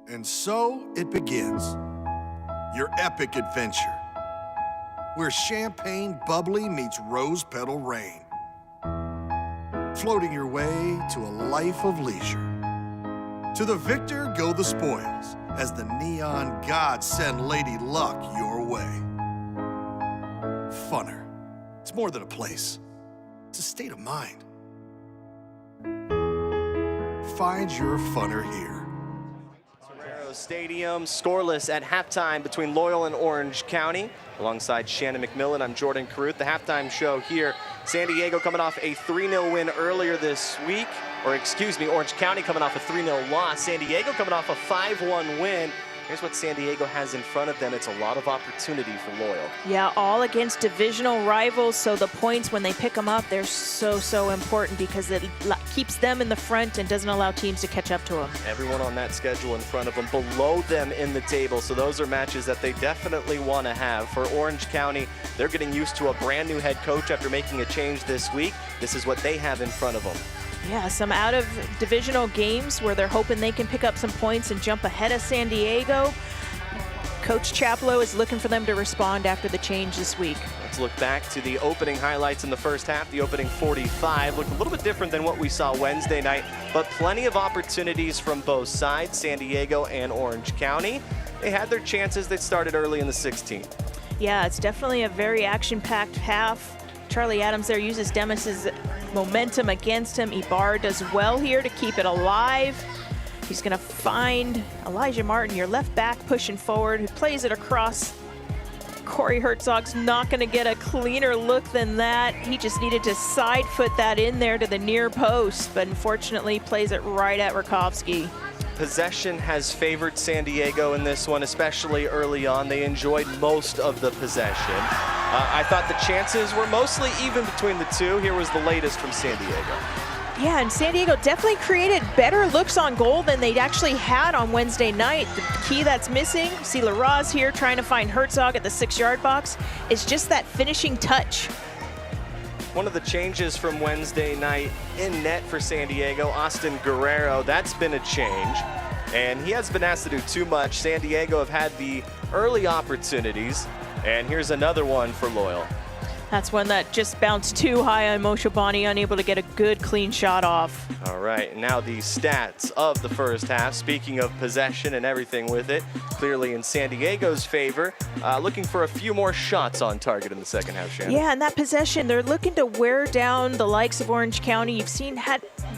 And so it begins. Your epic adventure. Where champagne bubbly meets rose petal rain. Floating your way to a life of leisure. To the victor go the spoils, as the neon gods send Lady Luck your way. Funner. It's more than a place. It's a state of mind. Find your funner here. Stadium, scoreless at halftime between Loyal and Orange County. Alongside Shannon McMillan, I'm Jordan Caruth. The halftime show here. San Diego coming off a 3-0 win earlier this week. Or excuse me, Orange County coming off a 3-0 loss. San Diego coming off a 5-1 win. Here's what San Diego has in front of them. It's a lot of opportunity for Loyal. Yeah, all against divisional rivals, so the points when they pick them up, they're so important because it keeps them in the front and doesn't allow teams to catch up to them. Everyone on that schedule in front of them, below them in the table, so those are matches that they definitely want to have. For Orange County, they're getting used to a brand new head coach after making a change this week. This is what they have in front of them. Yeah, some out of divisional games where they're hoping they can pick up some points and jump ahead of San Diego. Coach Chaplow is looking for them to respond after the change this week. Let's look back to the opening highlights in the first half. The opening 45 looked a little bit different than what we saw Wednesday night, but plenty of opportunities from both sides, San Diego and Orange County. They had their chances. They started early in the 16th. Yeah, it's definitely a very action-packed half. Charlie Adams there uses Demis's momentum against him. Ibarra does well here to keep it alive. He's going to find Elijah Martin, your left back, pushing forward, who plays it across. Corey Herzog's not going to get a cleaner look than that. He just needed to side foot that in there to the near post, but unfortunately plays it right at Rakovsky. Possession has favored San Diego in this one, especially early on. They enjoyed most of the possession. I thought the chances were mostly even between the two. Here was the latest from San Diego. Yeah, and San Diego definitely created better looks on goal than they'd actually had on Wednesday night. The key that's missing, see LaRaz here trying to find Herzog at the 6-yard box, is just that finishing touch. One of the changes from Wednesday night in net for San Diego, Austin Guerrero, that's been a change. And he hasn't been asked to do too much. San Diego have had the early opportunities. And here's another one for Loyal. That's one that just bounced too high on Moshe Bani, unable to get a good clean shot off. All right, now the stats of the first half. Speaking of possession and everything with it, clearly in San Diego's favor. Looking for a few more shots on target in the second half, Shannon. Yeah, and that possession, they're looking to wear down the likes of Orange County. You've seen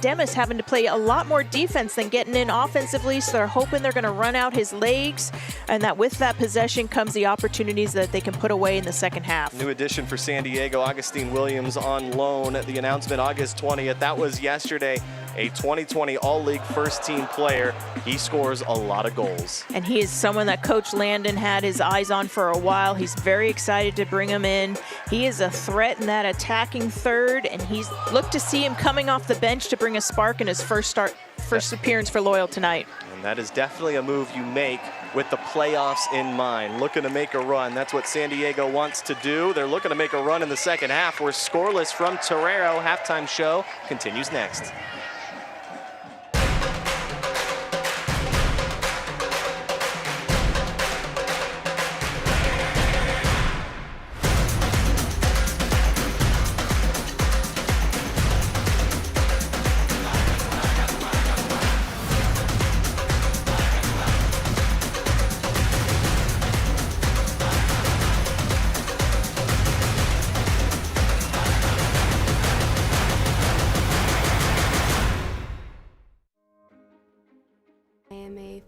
Demis having to play a lot more defense than getting in offensively, so they're hoping they're going to run out his legs, and that with that possession comes the opportunities that they can put away in the second half. New addition for San Diego, Augustine Williams on loan. The announcement August 20th, that was yesterday. A 2020 All-League first-team player. He scores a lot of goals. And he is someone that Coach Landon had his eyes on for a while. He's very excited to bring him in. He is a threat in that attacking third, and he's looked to see him coming off the bench to bring a spark in his first appearance for Loyal tonight. And that is definitely a move you make with the playoffs in mind. Looking to make a run. That's what San Diego wants to do. They're looking to make a run in the second half. We're scoreless from Torero. Halftime show continues next.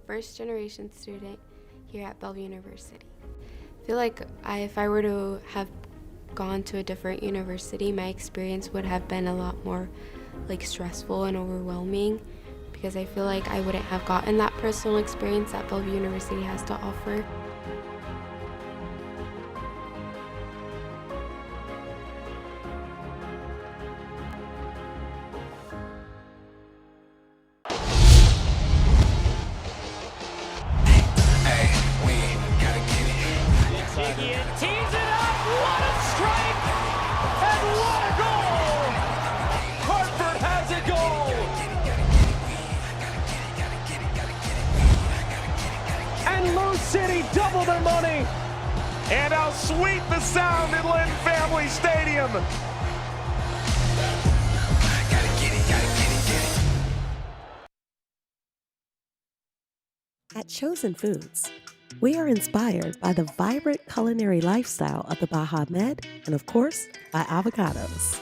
First-generation student here at Bellevue University. I feel like if I were to have gone to a different university, my experience would have been a lot more stressful and overwhelming, because I feel like I wouldn't have gotten that personal experience that Bellevue University has to offer. City double their money, and how sweet the sound in Lynn Family Stadium. At Chosen Foods, we are inspired by the vibrant culinary lifestyle of the Baja Med and, of course, by avocados.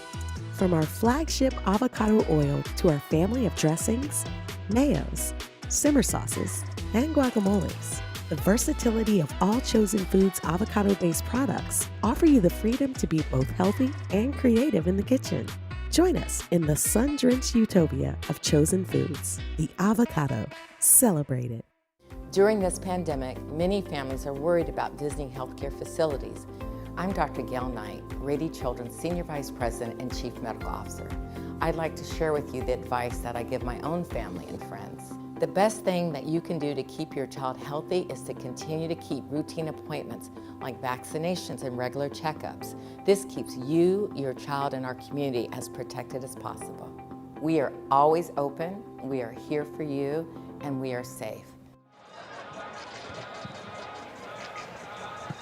From our flagship avocado oil to our family of dressings, mayos, simmer sauces, and guacamoles, the versatility of all Chosen Foods avocado-based products offer you the freedom to be both healthy and creative in the kitchen. Join us in the sun-drenched utopia of Chosen Foods, the avocado. Celebrate it. During this pandemic, many families are worried about visiting healthcare facilities. I'm Dr. Gail Knight, Rady Children's Senior Vice President and Chief Medical Officer. I'd like to share with you the advice that I give my own family and friends. The best thing that you can do to keep your child healthy is to continue to keep routine appointments like vaccinations and regular checkups. This keeps you, your child, and our community as protected as possible. We are always open, we are here for you, and we are safe.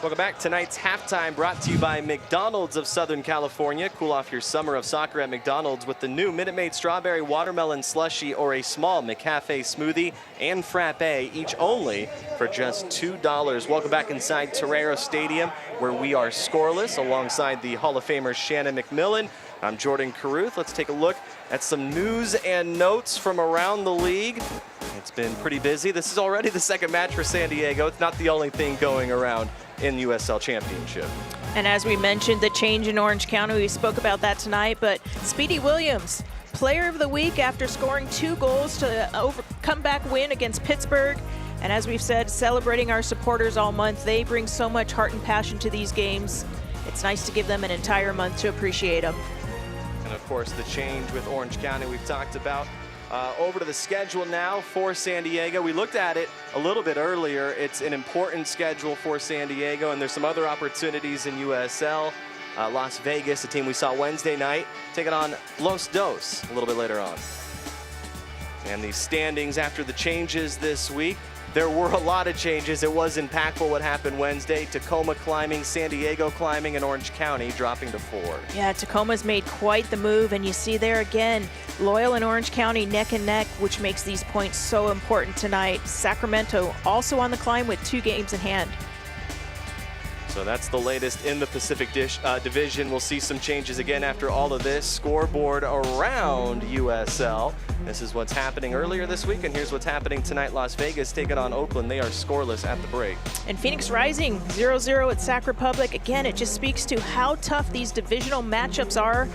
Welcome back. Tonight's halftime brought to you by McDonald's of Southern California. Cool off your summer of soccer at McDonald's with the new Minute Maid Strawberry Watermelon Slushie or a small McCafe smoothie and frappe, each only for just $2. Welcome back inside Torero Stadium, where we are scoreless alongside the Hall of Famer Shannon McMillan. I'm Jordan Caruth. Let's take a look at some news and notes from around the league. It's been pretty busy. This is already the second match for San Diego. It's not the only thing going around in the USL Championship. And as we mentioned, the change in Orange County, we spoke about that tonight, but Speedy Williams, Player of the Week after scoring 2 goals to comeback win against Pittsburgh. And as we've said, celebrating our supporters all month. They bring so much heart and passion to these games. It's nice to give them an entire month to appreciate them. And of course, the change with Orange County we've talked about. Over to the schedule now for San Diego. We looked at it a little bit earlier. It's an important schedule for San Diego, and there's some other opportunities in USL. Las Vegas, a team we saw Wednesday night, taking on Los Dos a little bit later on. And the standings after the changes this week. There were a lot of changes. It was impactful what happened Wednesday. Tacoma climbing, San Diego climbing, and Orange County dropping to 4. Yeah, Tacoma's made quite the move, and you see there again, Loyal and Orange County neck and neck, which makes these points so important tonight. Sacramento also on the climb with 2 games in hand. So that's the latest in the Pacific Division. We'll see some changes again after all of this. Scoreboard around USL. This is what's happening earlier this week, and here's what's happening tonight. Las Vegas taking on Oakland. They are scoreless at the break. And Phoenix Rising 0-0 at Sac Republic. Again, it just speaks to how tough these divisional matchups are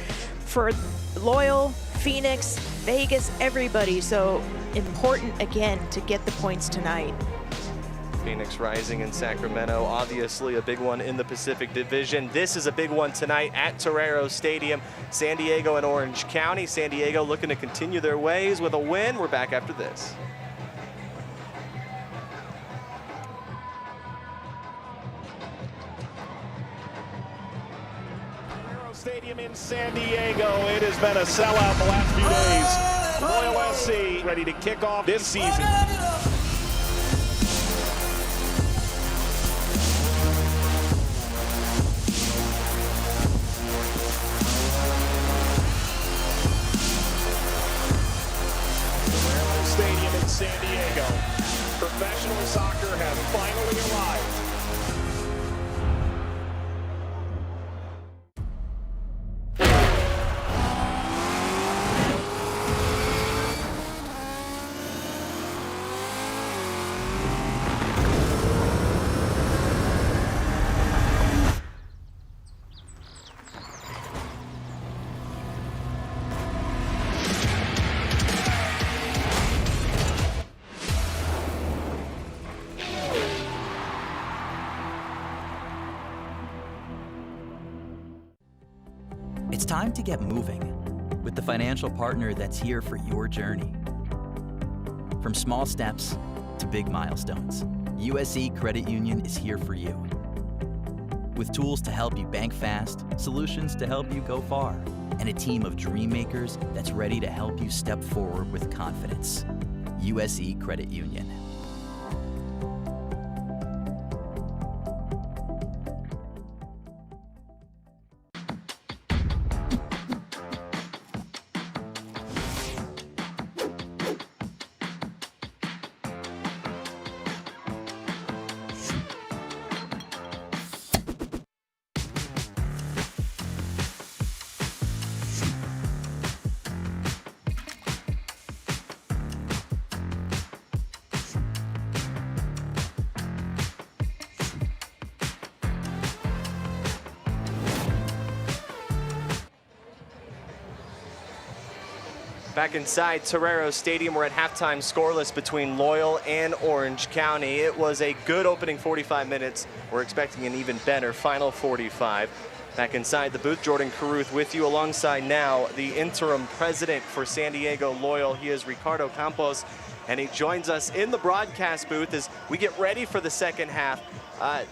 for Loyal, Phoenix, Vegas, everybody. So important again to get the points tonight. Phoenix Rising in Sacramento, obviously a big one in the Pacific Division. This is a big one tonight at Torero Stadium. San Diego and Orange County. San Diego looking to continue their ways with a win. We're back after this. Torero Stadium in San Diego. It has been a sellout the last few days. Loyal SC ready to kick off this season. San Diego. Professional soccer has finally arrived. It's time to get moving with the financial partner that's here for your journey. From small steps to big milestones, USE Credit Union is here for you. With tools to help you bank fast, solutions to help you go far, and a team of dream makers that's ready to help you step forward with confidence. USE Credit Union. Back inside Torero Stadium, we're at halftime scoreless between Loyal and Orange County. It was a good opening 45 minutes. We're expecting an even better final 45. Back inside the booth, Jordan Caruth with you alongside now the interim president for San Diego Loyal. He is Ricardo Campos, and he joins us in the broadcast booth as we get ready for the second half.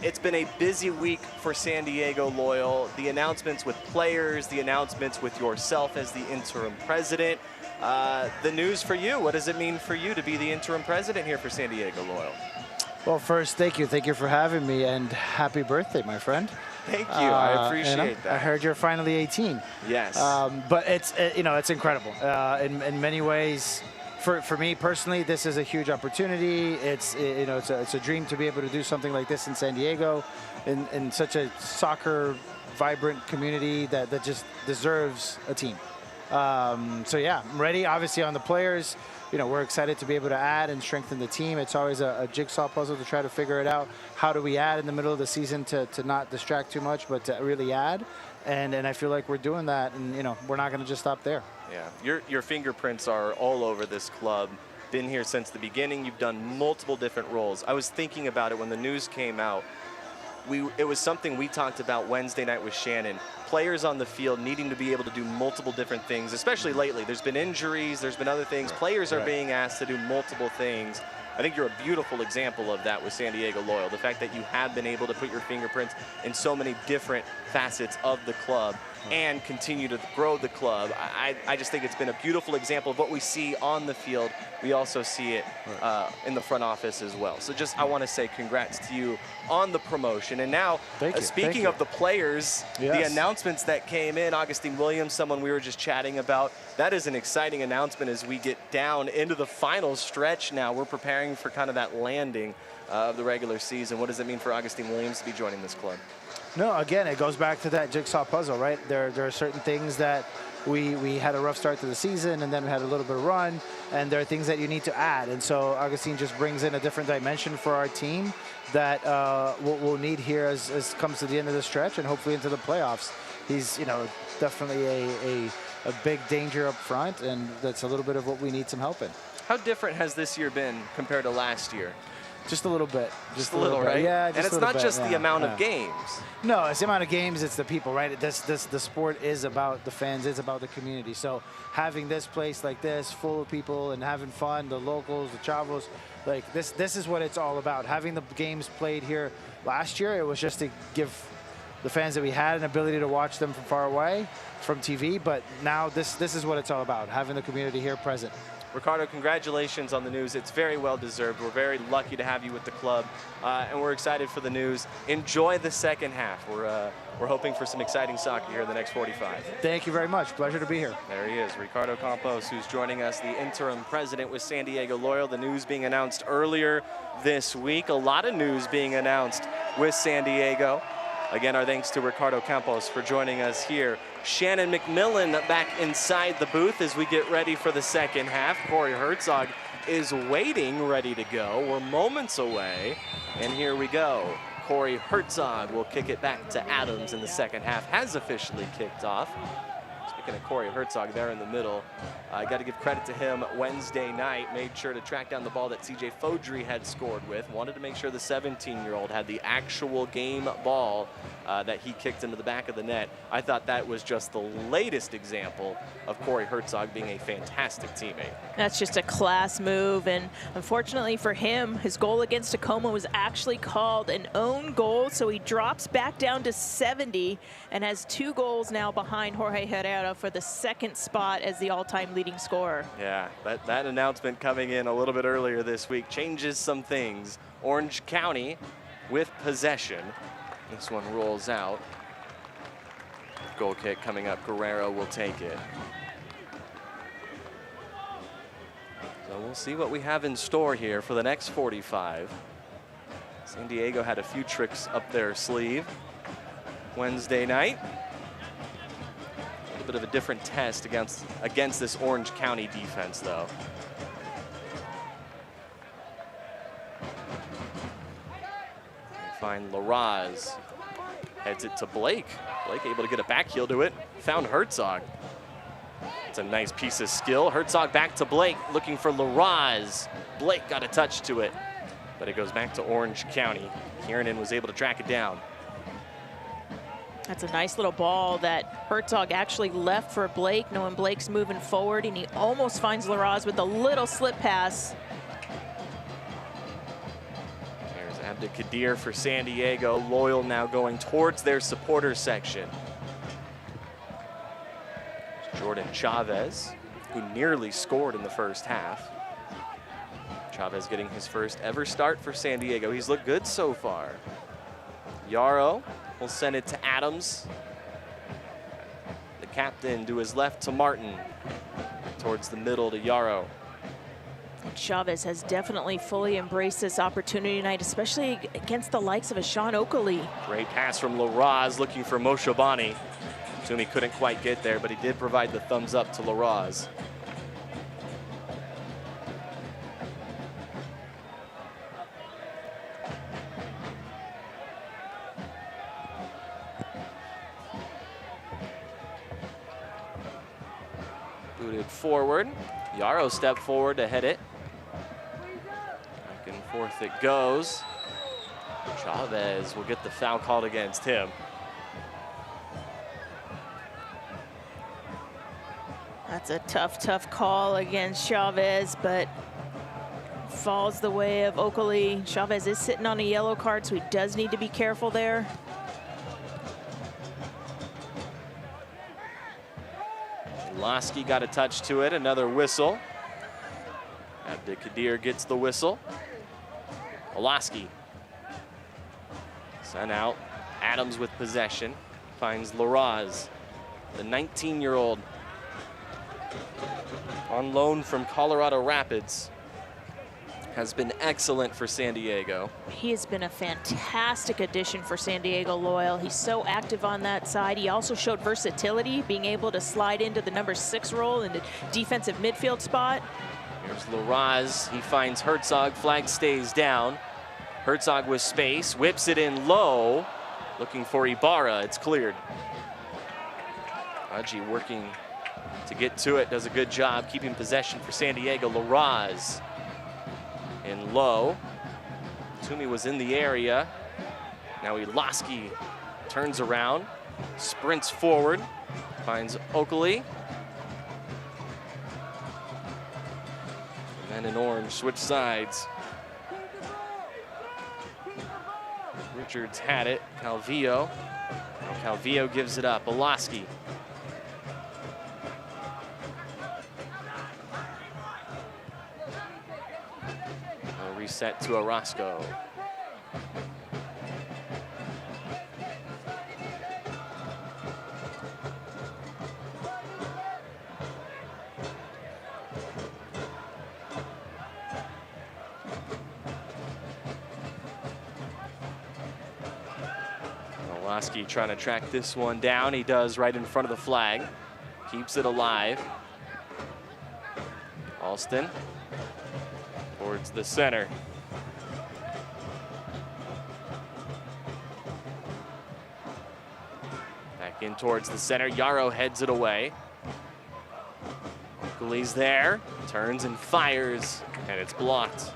It's been a busy week for San Diego Loyal. The announcements with players, the announcements with yourself as the interim president. The news for you, what does it mean for you to be the interim president here for San Diego Loyal? Well, first, thank you. Thank you for having me, and happy birthday, my friend. Thank you. I appreciate that. I heard you're finally 18. Yes. But it's incredible. In many ways, for me personally, this is a huge opportunity. It's a dream to be able to do something like this in San Diego, in such a soccer vibrant community that just deserves a team. So yeah, I'm ready. Obviously on the players, we're excited to be able to add and strengthen the team. It's always a jigsaw puzzle to try to figure it out. How do we add in the middle of the season to not distract too much, but to really add? And I feel like we're doing that, and we're not going to just stop there. Yeah, your fingerprints are all over this club. Been here since the beginning. You've done multiple different roles. I was thinking about it when the news came out. It was something we talked about Wednesday night with Shannon. Players on the field needing to be able to do multiple different things, especially lately. There's been injuries, there's been other things. Players are being asked to do multiple things. I think you're a beautiful example of that with San Diego Loyal. The fact that you have been able to put your fingerprints in so many different facets of the club and continue to grow the club. I just think it's been a beautiful example of what we see on the field. We also see it in the front office as well. So I want to say congrats to you on the promotion. And now, speaking of the players, the announcements that came in, Augustine Williams, someone we were just chatting about, that is an exciting announcement as we get down into the final stretch now. We're preparing for kind of that landing of the regular season. What does it mean for Augustine Williams to be joining this club? No, again, it goes back to that jigsaw puzzle, right? There are certain things that we had a rough start to the season, and then we had a little bit of run, and there are things that you need to add. And so Augustine just brings in a different dimension for our team that we'll need here as comes to the end of the stretch and hopefully into the playoffs. He's, definitely a big danger up front, and that's a little bit of what we need some help in. How different has this year been compared to last year? Just a little bit. Just a little, right? Yeah, and it's not just the amount of games. No, it's the amount of games, it's the people, right? The sport is about the fans, it's about the community. So having this place like this, full of people and having fun, the locals, the chavos, like this is what it's all about. Having the games played here last year, it was just to give the fans that we had an ability to watch them from far away from TV, but now this is what it's all about, having the community here present. Ricardo, congratulations on the news. It's very well deserved. We're very lucky to have you with the club, and we're excited for the news. Enjoy the second half. We're hoping for some exciting soccer here in the next 45. Thank you very much. Pleasure to be here. There he is, Ricardo Campos, who's joining us, the interim president with San Diego Loyal. The news being announced earlier this week. A lot of news being announced with San Diego. Again, our thanks to Ricardo Campos for joining us here. Shannon McMillan back inside the booth as we get ready for the second half. Corey Herzog is waiting, ready to go. We're moments away, and here we go. Corey Herzog will kick it back to Adams in the second half. Has officially kicked off. Speaking of Corey Herzog there in the middle, I got to give credit to him. Wednesday night, made sure to track down the ball that CJ Fodry had scored with. Wanted to make sure the 17-year-old had the actual game ball that he kicked into the back of the net. I thought that was just the latest example of Corey Herzog being a fantastic teammate. That's just a class move, and unfortunately for him, his goal against Tacoma was actually called an own goal, so he drops back down to 70 and has 2 goals now behind Jorge Herrera for the second spot as the all-time leading scorer. Yeah, that announcement coming in a little bit earlier this week changes some things. Orange County with possession. This one rolls out. Goal kick coming up. Guerrero will take it. So we'll see what we have in store here for the next 45. San Diego had a few tricks up their sleeve Wednesday night. A little bit of a different test against this Orange County defense, though. Find Larraz. Heads it to Blake. Blake able to get a back heel to it. Found Herzog. It's a nice piece of skill. Herzog back to Blake, looking for LaRaz. Blake got a touch to it, but it goes back to Orange County. Kiernan was able to track it down. That's a nice little ball that Herzog actually left for Blake, knowing Blake's moving forward, and he almost finds LaRaz with a little slip pass. There's Abdelkadir for San Diego. Loyal now going towards their supporters section. Jordan Chavez, who nearly scored in the first half. Chavez getting his first ever start for San Diego. He's looked good so far. Yarrow will send it to Adams. The captain to his left to Martin. Towards the middle to Yarrow. Chavez has definitely fully embraced this opportunity tonight, especially against the likes of a Sean Oakley. Great pass from LaRaz looking for Moshabani. Toomey couldn't quite get there, but he did provide the thumbs up to LaRaz. Booted forward. Yarrow stepped forward to head it. Back and forth it goes. Chavez will get the foul called against him. That's a tough call against Chavez, but falls the way of Oakley. Chavez is sitting on a yellow card, so he does need to be careful there. Lasky got a touch to it, another whistle. Abdelkadir gets the whistle. Lasky sent out. Adams with possession, finds LaRaz, the 19-year-old on loan from Colorado Rapids. Has been excellent for San Diego. He has been a fantastic addition for San Diego Loyal. He's so active on that side. He also showed versatility, being able to slide into the number 6 role in the defensive midfield spot. Here's LaRaz, he finds Herzog, flag stays down. Herzog with space, whips it in low, looking for Ibarra, it's cleared. Aji working to get to it, does a good job keeping possession for San Diego. LaRaz in low. Toomey was in the area. Now Lasky turns around, sprints forward, finds Oakley. And then in orange, switch sides. Richards had it, Calvillo. Now Calvillo gives it up, Lasky. Reset to Orozco. Lasky trying to track this one down. He does right in front of the flag. Keeps it alive. Alston towards the center. Back in towards the center. Yarrow heads it away. Oakley's there. Turns and fires, and it's blocked.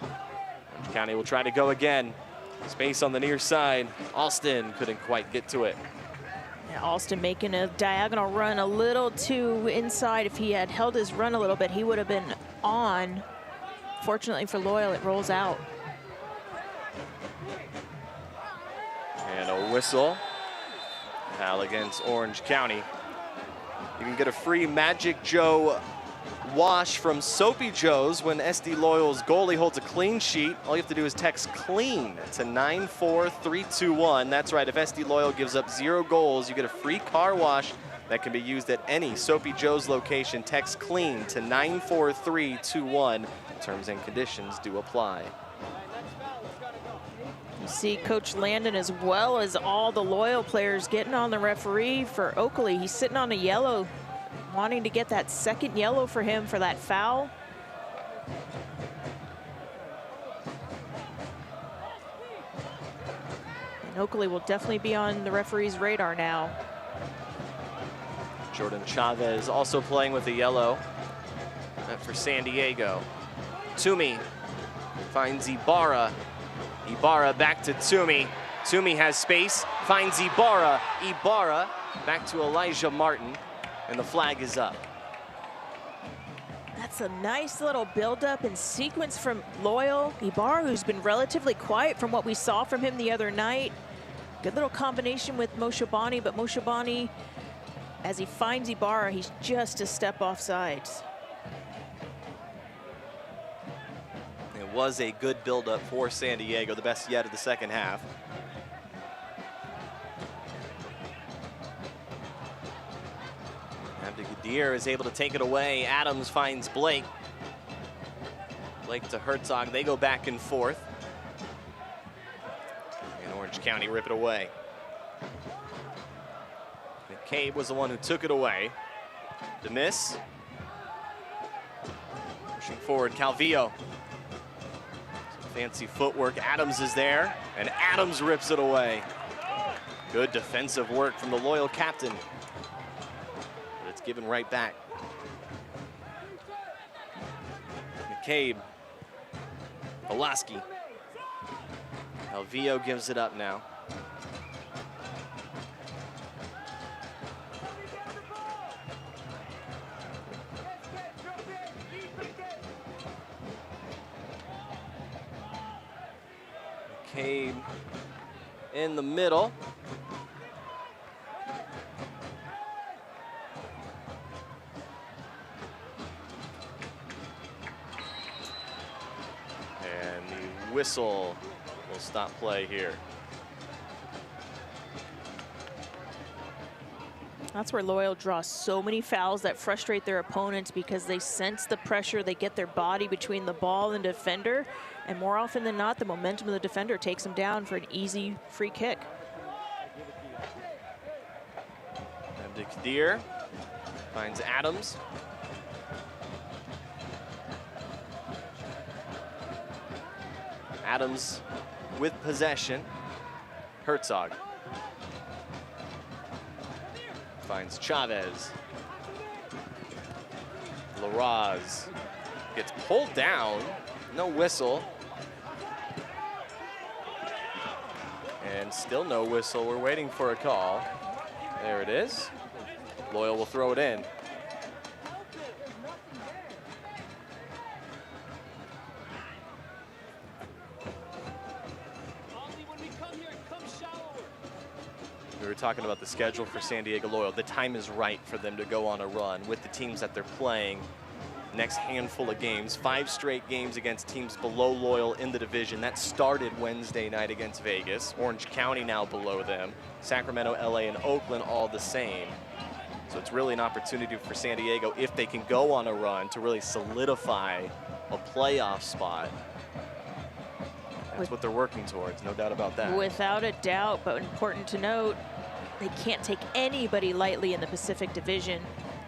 Orange County will try to go again. Space on the near side. Alston couldn't quite get to it. Yeah, Alston making a diagonal run a little too inside. If he had held his run a little bit, he would have been on. Fortunately for Loyal, it rolls out. And a whistle. Foul against Orange County. You can get a free Magic Joe wash from Soapy Joe's when SD Loyal's goalie holds a clean sheet. All you have to do is text CLEAN to 94321. That's right, if SD Loyal gives up 0 goals, you get a free car wash that can be used at any Soapy Joe's location. Text CLEAN to 94321. Terms and conditions do apply. You see Coach Landon as well as all the Loyal players getting on the referee for Oakley. He's sitting on a yellow, wanting to get that second yellow for him for that foul. And Oakley will definitely be on the referee's radar now. Jordan Chavez also playing with the yellow. That for San Diego. Toomey finds Ibarra. Ibarra back to Toomey. Toomey has space, finds Ibarra. Ibarra back to Elijah Martin, and the flag is up. That's a nice little build-up and sequence from Loyal. Ibarra, who's been relatively quiet from what we saw from him the other night. Good little combination with Moshobani, but Moshobani, as he finds Ibarra, he's just a step off sides. It was a good build-up for San Diego, the best yet of the second half. Abdigadir is able to take it away. Adams finds Blake. Blake to Herzog. They go back and forth. And Orange County rip it away. McCabe was the one who took it away. Demis. Pushing forward, Calvillo. Some fancy footwork. Adams is there, and Adams rips it away. Good defensive work from the Loyal captain. But it's given right back. McCabe. Pulaski. Calvillo gives it up now. McCabe in the middle. And the whistle will stop play here. That's where Loyal draws so many fouls that frustrate their opponents because they sense the pressure, they get their body between the ball and defender, and more often than not, the momentum of the defender takes them down for an easy free kick. Abdigadir finds Adams. Adams with possession. Herzog finds Chavez. Larraz gets pulled down. No whistle. And still no whistle. We're waiting for a call. There it is. Loyal will throw it in. We were talking about the schedule for San Diego Loyal. The time is right for them to go on a run with the teams that they're playing. Next handful of games, 5 straight games against teams below Loyal in the division. That started Wednesday night against Vegas. Orange County now below them. Sacramento, LA, and Oakland all the same. So it's really an opportunity for San Diego, if they can go on a run, to really solidify a playoff spot. That's what they're working towards, no doubt about that. Without a doubt, but important to note, they can't take anybody lightly in the Pacific Division.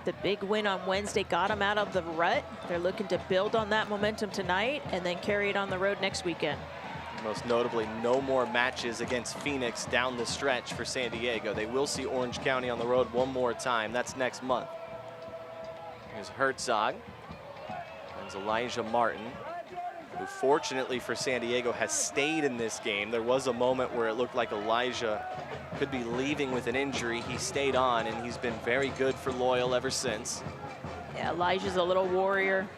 The big win on Wednesday got them out of the rut. They're looking to build on that momentum tonight and then carry it on the road next weekend. Most notably, no more matches against Phoenix down the stretch for San Diego. They will see Orange County on the road one more time. That's next month. Here's Herzog. There's Elijah Martin, who fortunately for San Diego has stayed in this game. There was a moment where it looked like Elijah could be leaving with an injury. He stayed on, and he's been very good for Loyal ever since. Yeah, Elijah's a little warrior.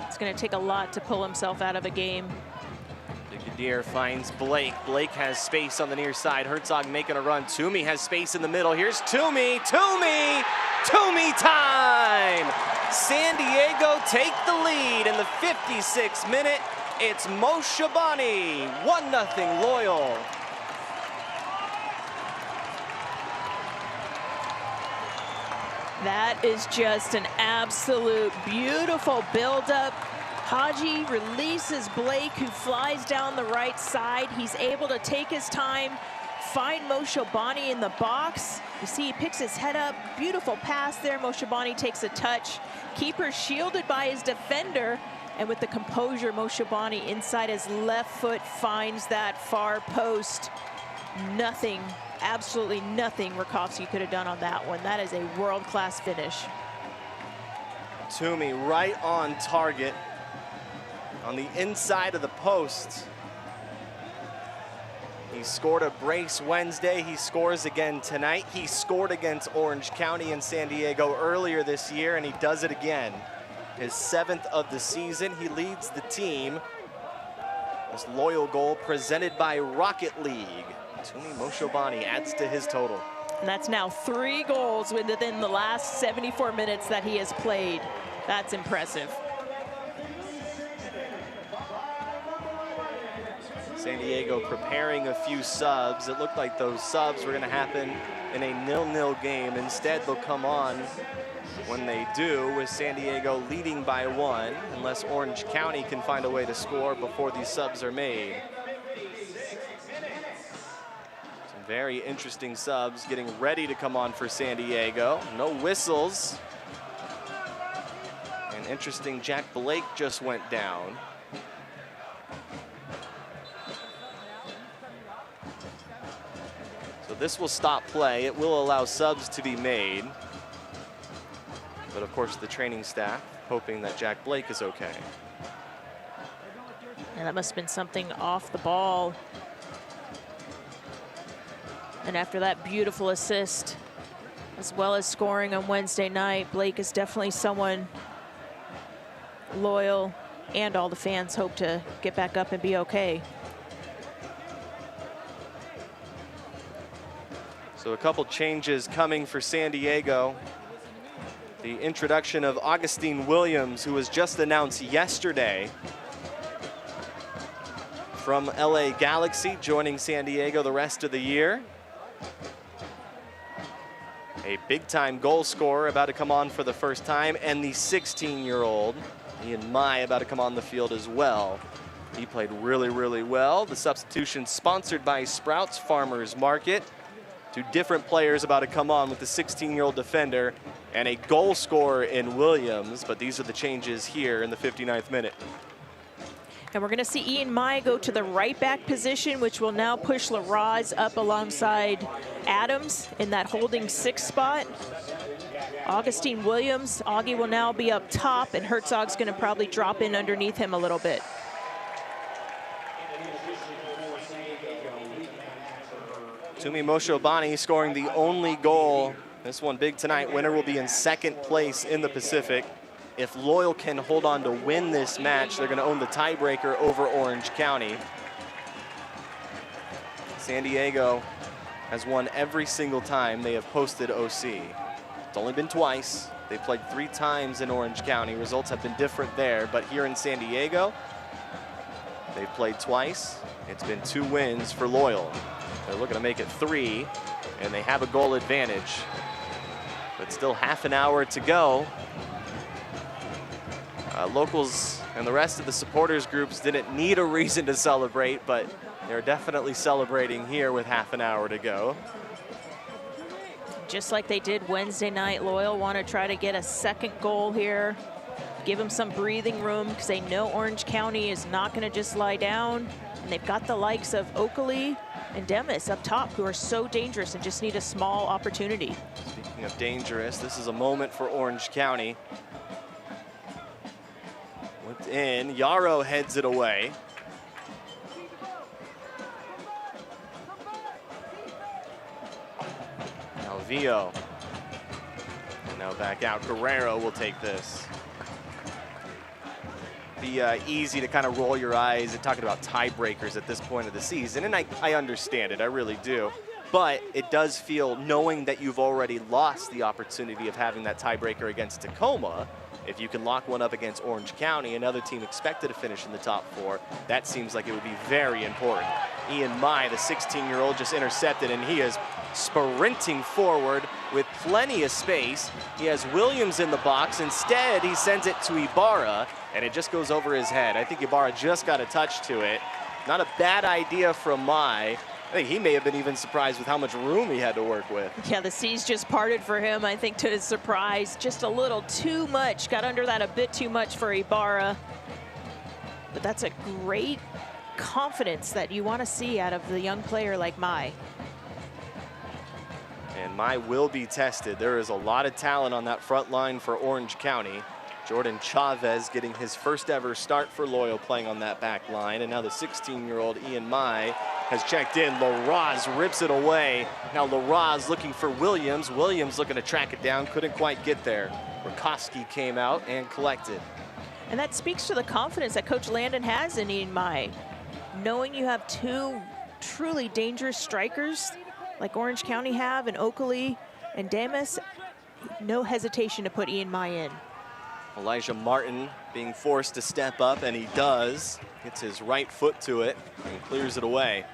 It's going to take a lot to pull himself out of a game. Abdigadir finds Blake. Blake has space on the near side. Herzog making a run. Toomey has space in the middle. Here's Toomey. Toomey! Toomey time! San Diego take the lead in the 56th minute. It's Moshobani, 1-0 Loyal. That is just an absolute beautiful buildup. Haji releases Blake, who flies down the right side. He's able to take his time, find Moshobani in the box. You see he picks his head up. Beautiful pass there. Moshobani takes a touch. Keeper shielded by his defender. And with the composure, Moshobani inside his left foot finds that far post. Nothing absolutely nothing Rakowski could have done on that one. That is a world-class finish. Toomey right on target on the inside of the post. He scored a brace Wednesday. He scores again tonight. He scored against Orange County and San Diego earlier this year, and he does it again. His 7th of the season. He leads the team. This Loyal goal presented by Rocket League. Toomey Moshobani adds to his total. And that's now 3 goals within the last 74 minutes that he has played. That's impressive. San Diego preparing a few subs. It looked like those subs were going to happen in a 0-0 game. Instead, they'll come on when they do, with San Diego leading by 1, unless Orange County can find a way to score before these subs are made. Some very interesting subs getting ready to come on for San Diego. No whistles. And interesting, Jack Blake just went down. So this will stop play. It will allow subs to be made. But of course, the training staff hoping that Jack Blake is okay. And that must have been something off the ball. And after that beautiful assist, as well as scoring on Wednesday night, Blake is definitely someone Loyal and all the fans hope to get back up and be okay. So a couple changes coming for San Diego. The introduction of Augustine Williams, who was just announced yesterday from LA Galaxy, joining San Diego the rest of the year. A big-time goal scorer about to come on for the first time, and the 16-year-old Ian Mai about to come on the field as well. He played really, really well. The substitution sponsored by Sprouts Farmers Market. 2 different players about to come on with the 16-year-old defender and a goal scorer in Williams, but these are the changes here in the 59th minute. And we're going to see Ian Mai go to the right back position, which will now push LaRaz up alongside Adams in that holding 6 spot. Augustine Williams, Augie will now be up top, and Herzog's going to probably drop in underneath him a little bit. Toomey Moshobani scoring the only goal. This one big tonight. Winner will be in 2nd place in the Pacific. If Loyal can hold on to win this match, they're going to own the tiebreaker over Orange County. San Diego has won every single time they have hosted OC. It's only been twice. They played 3 times in Orange County. Results have been different there, but here in San Diego, they've played twice. It's been 2 wins for Loyal. They're looking to make it 3, and they have a goal advantage. But still half an hour to go. Locals and the rest of the supporters groups didn't need a reason to celebrate, but they're definitely celebrating here with half an hour to go. Just like they did Wednesday night, Loyal want to try to get a 2nd goal here. Give them some breathing room because they know Orange County is not going to just lie down. And they've got the likes of Oakley and Demis up top who are so dangerous and just need a small opportunity. Speaking of dangerous, this is a moment for Orange County. In, Yarrow heads it away. Alvio. And now back out. Guerrero will take this. Be easy to kind of roll your eyes at talking about tiebreakers at this point of the season, and I understand it, I really do. But it does feel, knowing that you've already lost the opportunity of having that tiebreaker against Tacoma, if you can lock one up against Orange County, another team expected to finish in the top 4, that seems like it would be very important. Ian Mai, the 16-year-old, just intercepted, and he is sprinting forward with plenty of space. He has Williams in the box. Instead, he sends it to Ibarra, and it just goes over his head. I think Ibarra just got a touch to it. Not a bad idea from Mai. I think he may have been even surprised with how much room he had to work with. Yeah, the seas just parted for him, I think, to his surprise. Just a little too much. Got under that a bit too much for Ibarra. But that's a great confidence that you want to see out of the young player like Mai. And Mai will be tested. There is a lot of talent on that front line for Orange County. Jordan Chavez getting his first ever start for Loyal, playing on that back line. And now the 16-year-old Ian Mai has checked in. Laraz rips it away. Now Laraz looking for Williams. Williams looking to track it down, couldn't quite get there. Rakoski came out and collected. And that speaks to the confidence that Coach Landon has in Ian Mai. Knowing you have two truly dangerous strikers like Orange County have, and Oakley and Damas, no hesitation to put Ian Mai in. Elijah Martin being forced to step up, and he does. Gets his right foot to it and clears it away.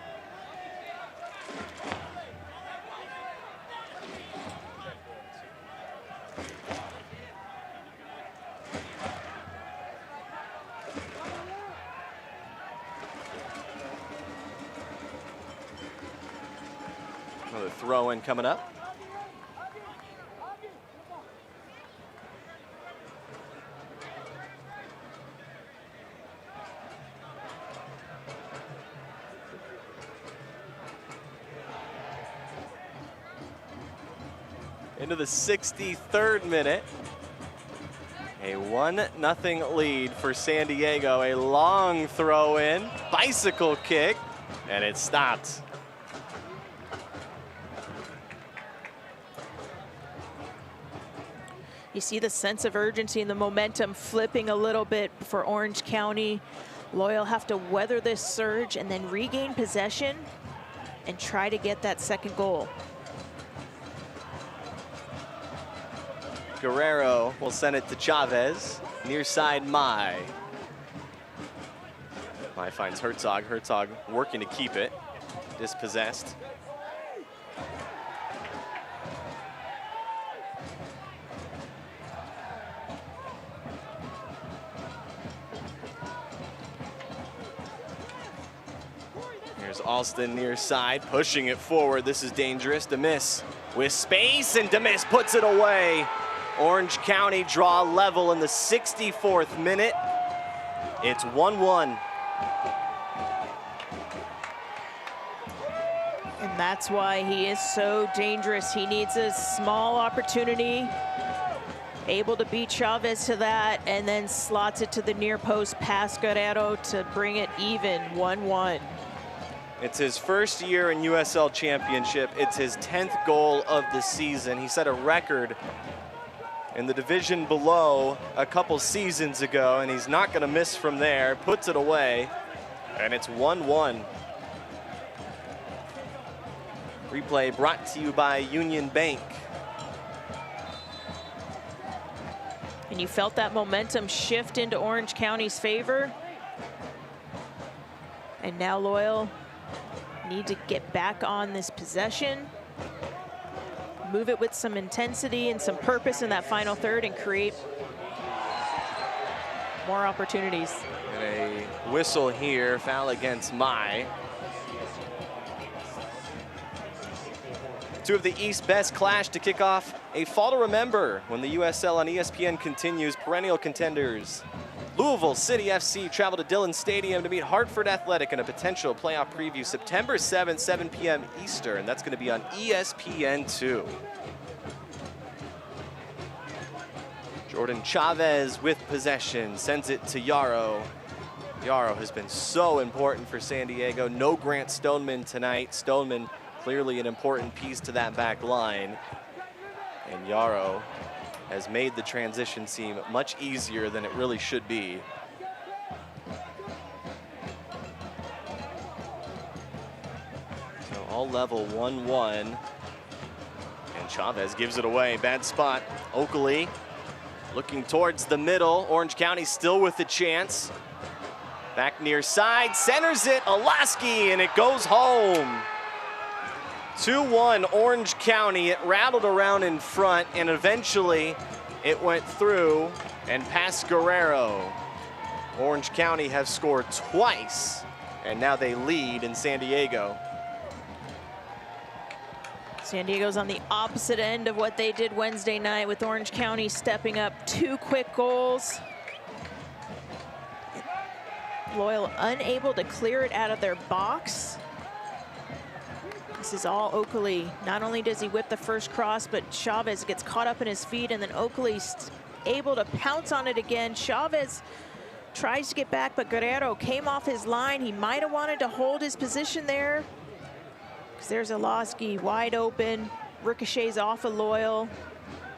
Another throw-in coming up. Into the 63rd minute. A 1-0 lead for San Diego. A long throw in, bicycle kick, and it stopped. You see the sense of urgency and the momentum flipping a little bit for Orange County. Loyal have to weather this surge and then regain possession and try to get that second goal. Guerrero will send it to Chavez. Near side, Mai. Mai finds Herzog. Herzog working to keep it. Dispossessed. Here's Alston near side, pushing it forward. This is dangerous. Demis with space, and Demis puts it away. Orange County draw level in the 64th minute. It's 1-1. And that's why he is so dangerous. He needs a small opportunity, able to beat Chavez to that, and then slots it to the near post past Guerrero to bring it even, 1-1. It's his first year in USL Championship. It's his 10th goal of the season. He set a record in the division below a couple seasons ago, and he's not gonna miss from there. Puts it away, and it's 1-1. Replay brought to you by Union Bank. And you felt that momentum shift into Orange County's favor. And now Loyal need to get back on this possession, move it with some intensity and some purpose in that final third, and create more opportunities. And a whistle here, foul against Mai. Two of the East best clash to kick off a fall to remember when the USL on ESPN continues. Perennial contenders Louisville City FC travel to Dillon Stadium to meet Hartford Athletic in a potential playoff preview September 7th, 7 p.m. Eastern. That's going to be on ESPN2. Jordan Chavez with possession, sends it to Yarrow. Yarrow has been so important for San Diego. No Grant Stoneman tonight. Stoneman clearly an important piece to that back line. And Yarrow has made the transition seem much easier than it really should be. So all level 1-1. And Chavez gives it away, bad spot. Oakley looking towards the middle. Orange County still with the chance. Back near side, centers it, Olaski, and it goes home. 2-1 Orange County. It rattled around in front, and eventually it went through and past Guerrero. Orange County have scored twice, and now they lead in San Diego. San Diego's on the opposite end of what they did Wednesday night, with Orange County stepping up 2 quick goals. Loyal unable to clear it out of their box. This is all Oakley. Not only does he whip the first cross, but Chavez gets caught up in his feet, and then Oakley's able to pounce on it again. Chavez tries to get back, but Guerrero came off his line. He might have wanted to hold his position there, because there's Oloski wide open. Ricochets off of Loyal.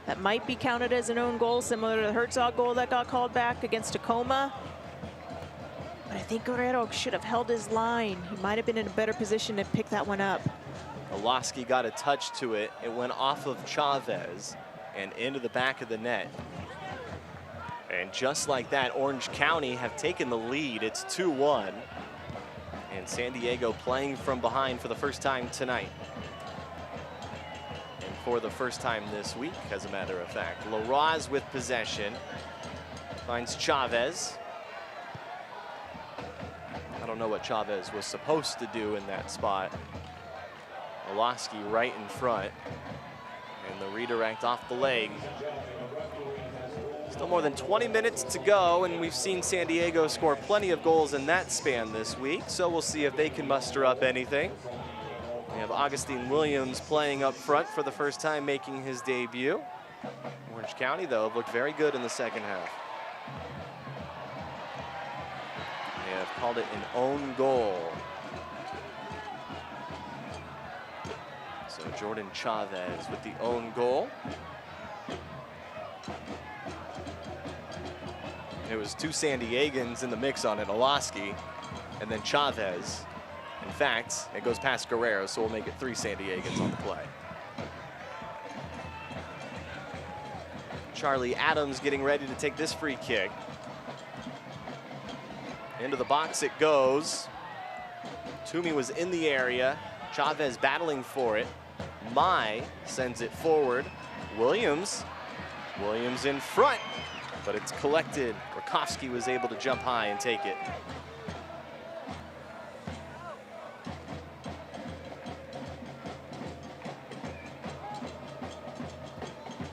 That might be counted as an own goal, similar to the Herzog goal that got called back against Tacoma. But I think Guerrero should have held his line. He might have been in a better position to pick that one up. Oloski got a touch to it. It went off of Chavez and into the back of the net. And just like that, Orange County have taken the lead. It's 2-1. And San Diego playing from behind for the first time tonight. And for the first time this week, as a matter of fact. Laraz with possession. Finds Chavez. I don't know what Chavez was supposed to do in that spot. Oloski right in front. And the redirect off the leg. Still more than 20 minutes to go, and we've seen San Diego score plenty of goals in that span this week, so we'll see if they can muster up anything. We have Augustine Williams playing up front for the first time, making his debut. Orange County, though, looked very good in the second half. They have called it an own goal. So Jordan Chavez with the own goal. It was two San Diegans in the mix on it, Oloski and then Chavez. In fact, it goes past Guerrero, so we'll make it 3 San Diegans on the play. Charlie Adams getting ready to take this free kick. Into the box it goes. Toomey was in the area. Chavez battling for it. Mai sends it forward. Williams in front, but it's collected. Rakowski was able to jump high and take it.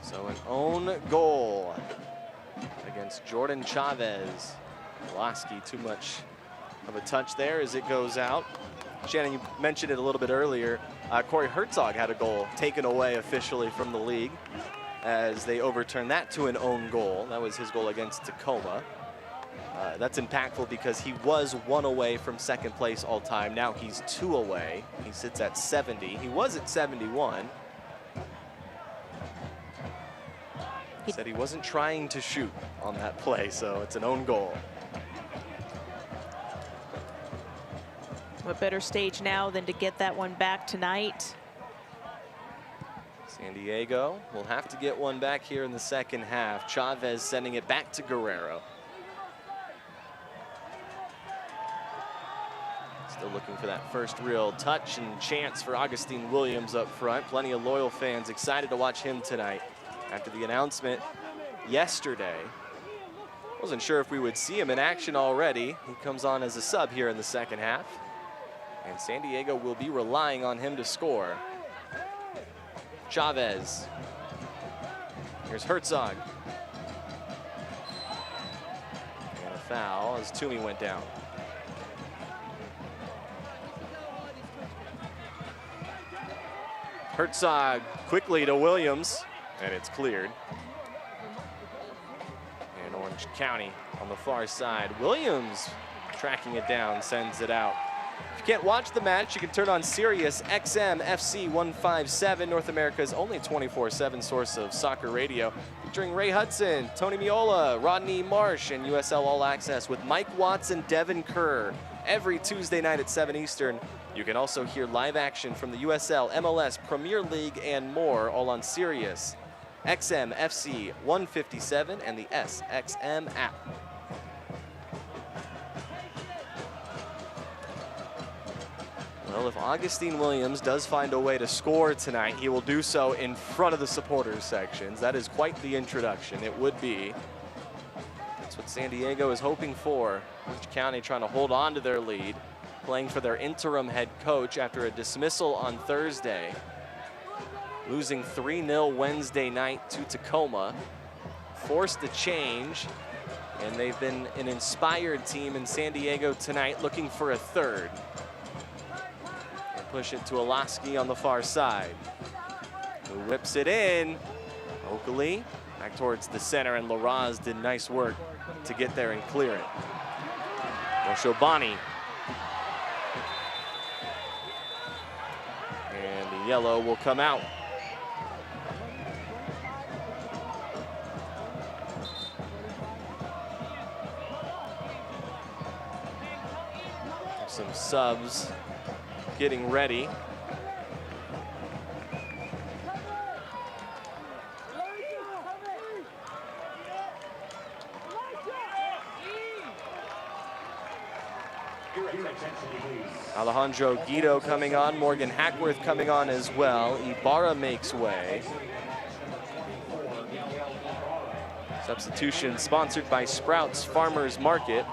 So an own goal against Jordan Chavez. Oloski, too much of a touch there as it goes out. Shannon, you mentioned it a little bit earlier. Corey Herzog had a goal taken away officially from the league as they overturned that to an own goal. That was his goal against Tacoma. That's impactful because he was 1 away from second place all time. Now he's 2 away. He sits at 70. He was at 71. He said he wasn't trying to shoot on that play, so it's an own goal. What better stage now than to get that one back tonight? San Diego will have to get one back here in the second half. Chavez sending it back to Guerrero. Still looking for that first real touch and chance for Augustine Williams up front. Plenty of loyal fans excited to watch him tonight after the announcement yesterday. Wasn't sure if we would see him in action already. He comes on as a sub here in the second half. And San Diego will be relying on him to score. Chavez. Here's Herzog. And a foul as Toomey went down. Herzog quickly to Williams, and it's cleared. And Orange County on the far side. Williams tracking it down, sends it out. If you can't watch the match, you can turn on Sirius XM FC 157, North America's only 24/7 source of soccer radio, featuring Ray Hudson, Tony Miola, Rodney Marsh, and USL All Access with Mike Watts and Devin Kerr every Tuesday night at 7 Eastern. You can also hear live action from the USL, MLS, Premier League, and more, all on Sirius XM FC 157 and the SXM app. Well, if Augustine Williams does find a way to score tonight, he will do so in front of the supporters sections. That is quite the introduction. It would be. That's what San Diego is hoping for. Orange County trying to hold on to their lead, playing for their interim head coach after a dismissal on Thursday. Losing 3-0 Wednesday night to Tacoma. Forced a change, and they've been an inspired team in San Diego tonight, looking for a third. push it to Olaski on the far side, who whips it in. Oakley back towards the center, and Laraz did nice work to get there and clear it. Moshobani. And the yellow will come out. Some subs getting ready. Alejandro Guido coming on, Morgan Hackworth coming on as well. Ibarra makes way. Substitution sponsored by Sprouts Farmers Market.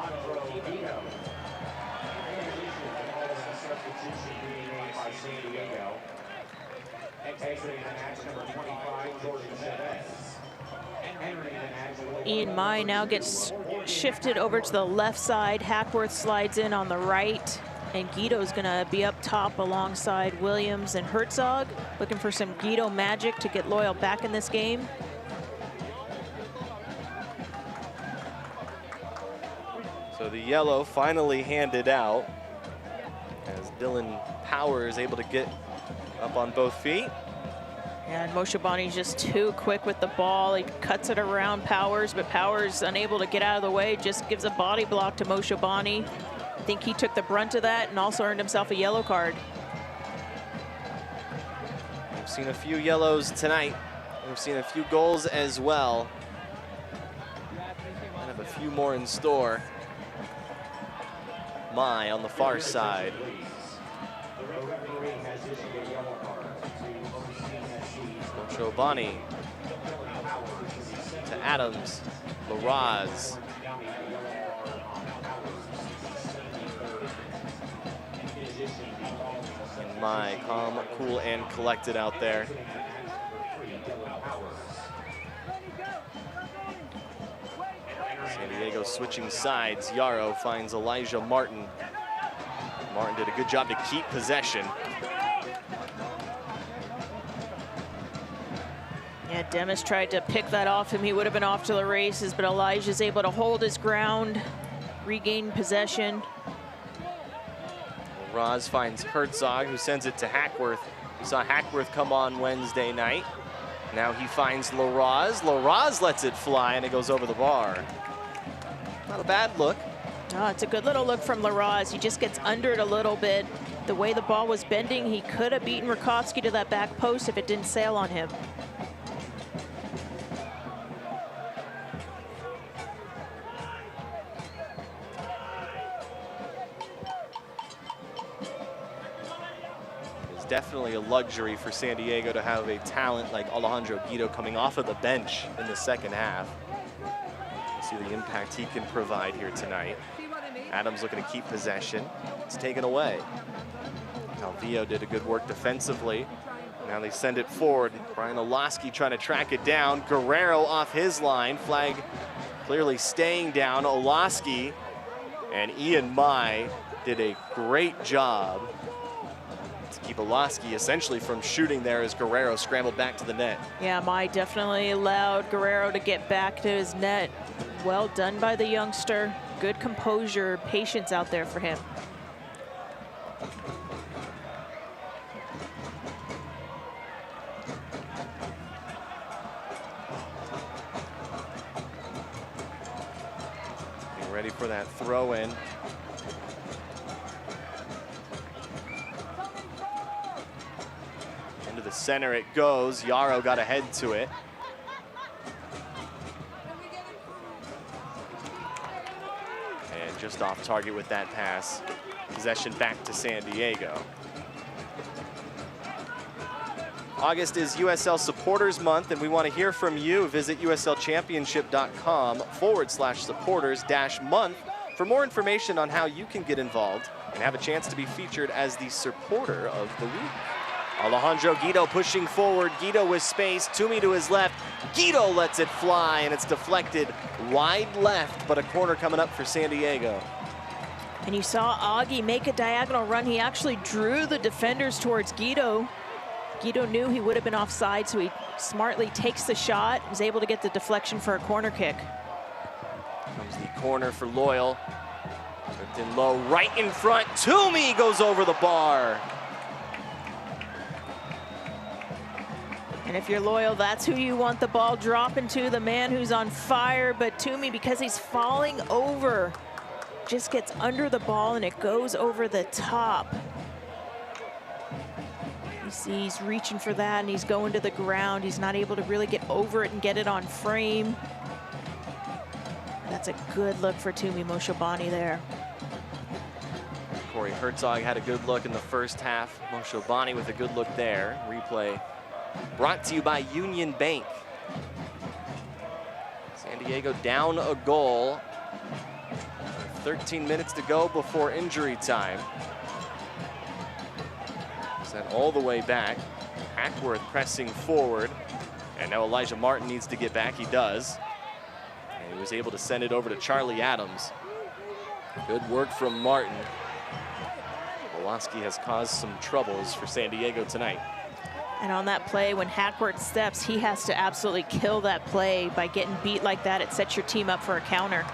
Ian Mai now gets shifted over to the left side. Hackworth slides in on the right. And Guido's gonna be up top alongside Williams and Herzog, looking for some Guido magic to get Loyal back in this game. So the yellow finally handed out as Dylan Power is able to get up on both feet. And Moshobani's just too quick with the ball. He cuts it around Powers, but Powers unable to get out of the way, just gives a body block to Moshobani. I think he took the brunt of that and also earned himself a yellow card. We've seen a few yellows tonight. We've seen a few goals as well. I have a few more in store. Mai on the far side. Moshobani to Adams, Laraz. And Mai, calm, cool, and collected out there. San Diego switching sides. Yarrow finds Elijah Martin. Martin did a good job to keep possession. Yeah, Demis tried to pick that off him. He would have been off to the races, but Elijah's able to hold his ground, regain possession. Roz finds Herzog, who sends it to Hackworth. We saw Hackworth come on Wednesday night. Now he finds Laraz. Laraz lets it fly, and it goes over the bar. Not a bad look. Oh, it's a good little look from Laraz. He just gets under it a little bit. The way the ball was bending, he could have beaten Rakowski to that back post if it didn't sail on him. Definitely a luxury for San Diego to have a talent like Alejandro Guido coming off of the bench in the second half. See the impact he can provide here tonight. Adams looking to keep possession. It's taken away. Calvillo did a good work defensively. Now they send it forward. Brian Olaski trying to track it down. Guerrero off his line. Flag clearly staying down. Olaski and Ian Mai did a great job to keep Olaski essentially from shooting there as Guerrero scrambled back to the net. Yeah, Mai definitely allowed Guerrero to get back to his net. Well done by the youngster. Good composure, patience out there for him. Getting ready for that throw in. Into the center it goes. Yarrow got ahead to it. And just off target with that pass. Possession back to San Diego. August is USL Supporters Month, and we want to hear from you. Visit uslchampionship.com/supporters-month for more information on how you can get involved and have a chance to be featured as the supporter of the week. Alejandro Guido pushing forward. Guido with space. Toomey to his left. Guido lets it fly, and it's deflected wide left, but a corner coming up for San Diego. And you saw Augie make a diagonal run. He actually drew the defenders towards Guido. Guido knew he would have been offside, so he smartly takes the shot, was able to get the deflection for a corner kick. Comes the corner for Loyal. Ripped in low, right in front. Toomey goes over the bar. And if you're Loyal, that's who you want the ball dropping to, the man who's on fire. But Toomey, because he's falling over, just gets under the ball and it goes over the top. You see he's reaching for that and he's going to the ground. He's not able to really get over it and get it on frame. That's a good look for Toomey Moshobani there. Corey Herzog had a good look in the first half. Moshobani with a good look there. Replay brought to you by Union Bank. San Diego down a goal. 13 minutes to go before injury time. Sent all the way back. Hackworth pressing forward. And now Elijah Martin needs to get back. He does. And he was able to send it over to Charlie Adams. Good work from Martin. Woloski has caused some troubles for San Diego tonight. And on that play, when Hackworth steps, he has to absolutely kill that play by getting beat like that. It sets your team up for a counter.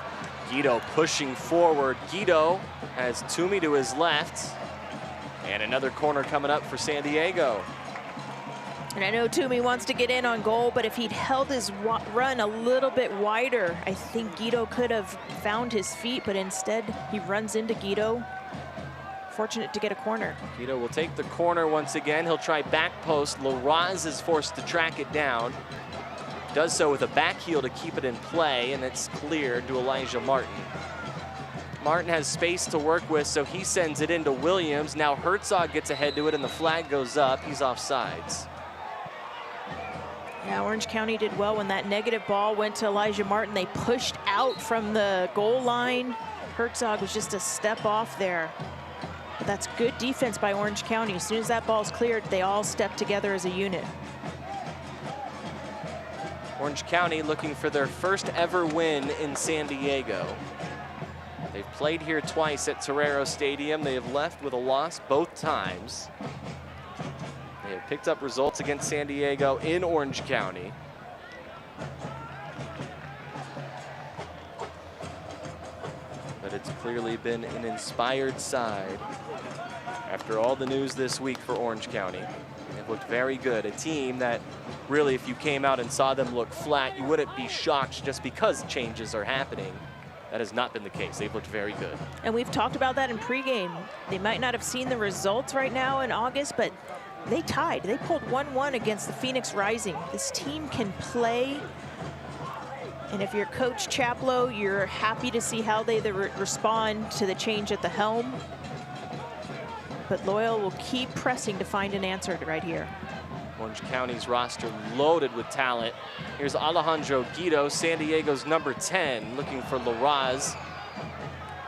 Guido pushing forward. Guido has Toomey to his left. And another corner coming up for San Diego. And I know Toomey wants to get in on goal, but if he'd held his run a little bit wider, I think Guido could have found his feet, but instead he runs into Guido. Fortunate to get a corner. Guido will take the corner once again. He'll try back post. Laraz is forced to track it down. Does so with a back heel to keep it in play, and it's cleared to Elijah Martin. Martin has space to work with, so he sends it into Williams. Now Herzog gets ahead to it, and the flag goes up. He's offsides. Yeah, Orange County did well when that negative ball went to Elijah Martin. They pushed out from the goal line. Herzog was just a step off there. But that's good defense by Orange County. As soon as that ball's cleared, they all step together as a unit. Orange County looking for their first ever win in San Diego. They've played here twice at Torero Stadium. They have left with a loss both times. They have picked up results against San Diego in Orange County. But it's clearly been an inspired side after all the news this week for Orange County. They've looked very good. A team that really, if you came out and saw them look flat, you wouldn't be shocked just because changes are happening. That has not been the case. They've looked very good. And we've talked about that in pregame. They might not have seen the results right now in August, but they tied. They pulled 1-1 against the Phoenix Rising. This team can play. And if you're Coach Chaplow, you're happy to see how they respond to the change at the helm. But Loyal will keep pressing to find an answer right here. Orange County's roster loaded with talent. Here's Alejandro Guido, San Diego's number 10, looking for Laraz.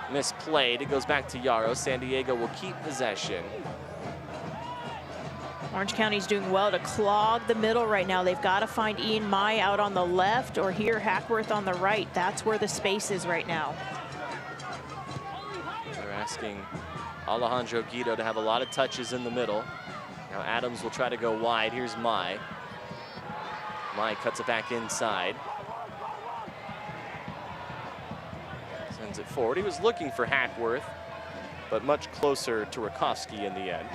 Misplayed, it goes back to Yarrow. San Diego will keep possession. Orange County's doing well to clog the middle right now. They've got to find Ian Mai out on the left or here Hackworth on the right. That's where the space is right now. They're asking Alejandro Guido to have a lot of touches in the middle. Now Adams will try to go wide. Here's Mai. Mai cuts it back inside. Sends it forward. He was looking for Hackworth, but much closer to Rakowski in the end.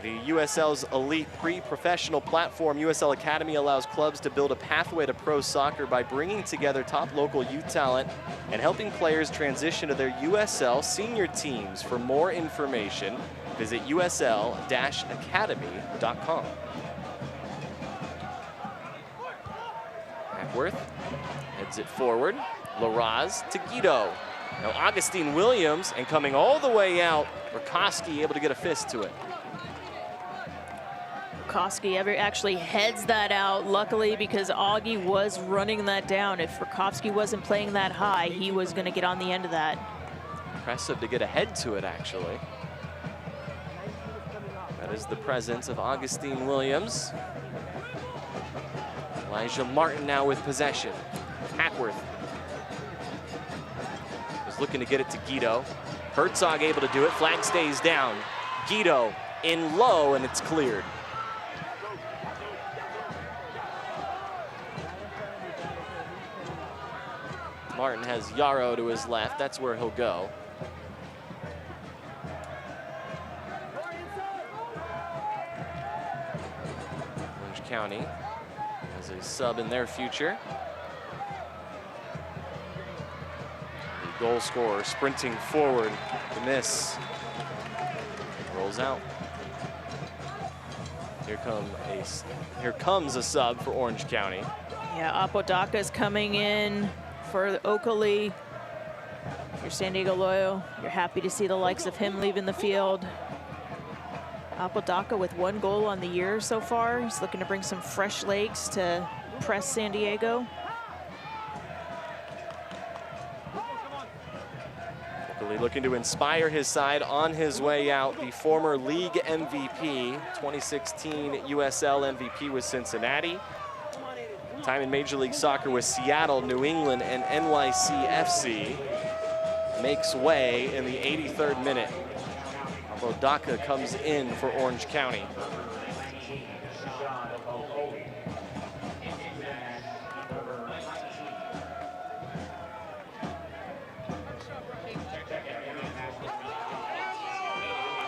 The USL's elite pre-professional platform, USL Academy, allows clubs to build a pathway to pro soccer by bringing together top local youth talent and helping players transition to their USL senior teams. For more information, visit usl-academy.com. Hackworth heads it forward. Laraz to Guido. Now Augustine Williams, and coming all the way out, Rakowski able to get a fist to it. Rakowski actually heads that out, luckily, because Augie was running that down. If Rakowski wasn't playing that high, he was going to get on the end of that. Impressive to get ahead to it, actually. That is the presence of Augustine Williams. Elijah Martin now with possession. Hackworth. looking to get it to Guido. Herzog able to do it. Flag stays down. Guido in low, and it's cleared. Martin has Yarrow to his left. That's where he'll go. Orange County has a sub in their future. The goal scorer sprinting forward. The miss. Rolls out. Here comes a sub for Orange County. Yeah, Apodaca is coming in for Oakley. If you're San Diego Loyal, you're happy to see the likes of him leaving the field. Apodaca with 1 goal on the year so far. He's looking to bring some fresh legs to press San Diego. Oakley looking to inspire his side on his way out. The former league MVP, 2016 USL MVP with Cincinnati. Time in Major League Soccer with Seattle, New England, and NYCFC. Makes way in the 83rd minute. Apodaca comes in for Orange County.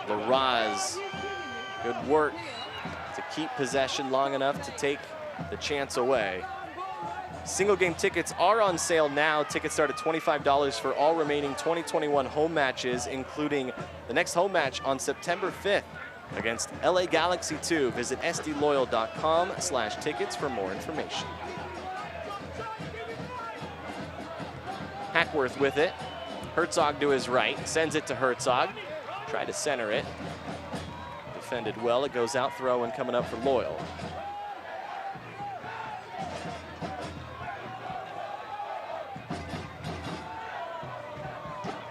Larraz, good work to keep possession long enough to take the chance away. Single game tickets are on sale now. Tickets start at $25 for all remaining 2021 home matches, including the next home match on September 5th against LA Galaxy 2. Visit sdloyal.com/tickets for more information. Hackworth with it. Herzog to his right, sends it to Herzog. Try to center it. Defended well, it goes out, throw in coming up for Loyal.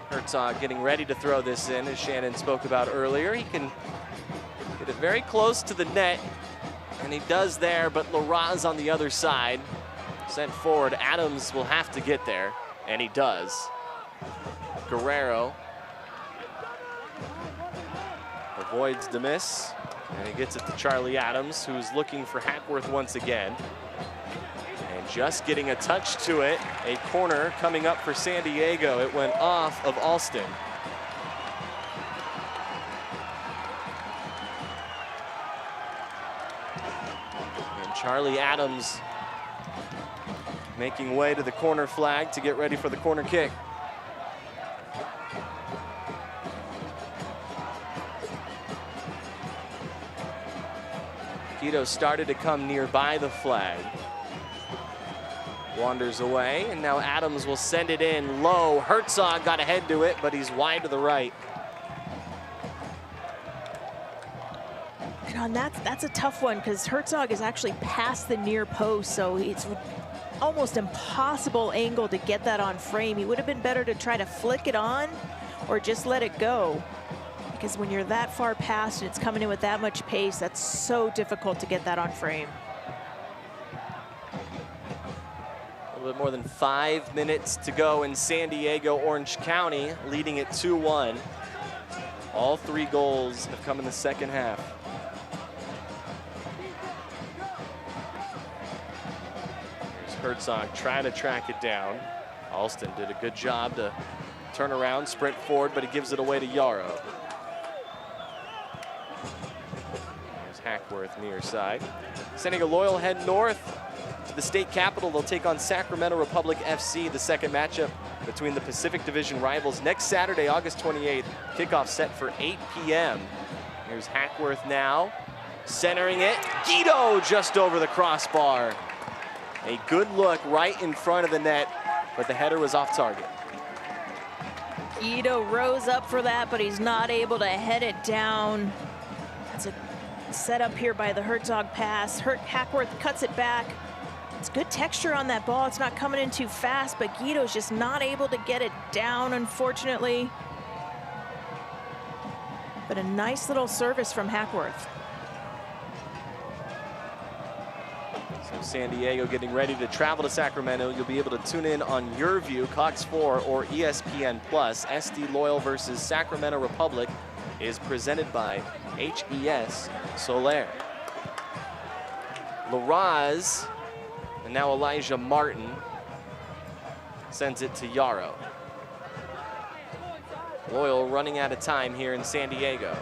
Herzog getting ready to throw this in, as Shannon spoke about earlier. He can get it very close to the net, and he does there, but Larraz on the other side. Sent forward, Adams will have to get there, and he does. Guerrero avoids the miss, and he gets it to Charlie Adams, who's looking for Hackworth once again. And just getting a touch to it, a corner coming up for San Diego. It went off of Alston. And Charlie Adams making way to the corner flag to get ready for the corner kick. Guido started to come nearby the flag. Wanders away, and now Adams will send it in low. Herzog got ahead to it, but he's wide to the right. And that's a tough one, because Herzog is actually past the near post, so it's almost impossible angle to get that on frame. He would have been better to try to flick it on or just let it go. Because when you're that far past and it's coming in with that much pace, that's so difficult to get that on frame. A little bit more than 5 minutes to go in San Diego. Orange County leading it 2-1. All 3 goals have come in the second half. Here's Herzog trying to track it down. Alston did a good job to turn around, sprint forward, but he gives it away to Yarrow. Hackworth near side. San Diego Loyal head north to the state capital. They'll take on Sacramento Republic FC, the second matchup between the Pacific Division rivals next Saturday, August 28th. Kickoff set for 8 p.m. Here's Hackworth now, centering it. Guido just over the crossbar. A good look right in front of the net, but the header was off target. Guido rose up for that, but he's not able to head it down. That's a set up here by the Herzog pass. Hackworth cuts it back. It's good texture on that ball. It's not coming in too fast, but Guido's just not able to get it down, unfortunately. But a nice little service from Hackworth. So San Diego getting ready to travel to Sacramento. You'll be able to tune in on your view, Cox 4 or ESPN Plus. SD Loyal versus Sacramento Republic is presented by HES Solaire. Laraz, and now Elijah Martin sends it to Yarrow. Loyal running out of time here in San Diego.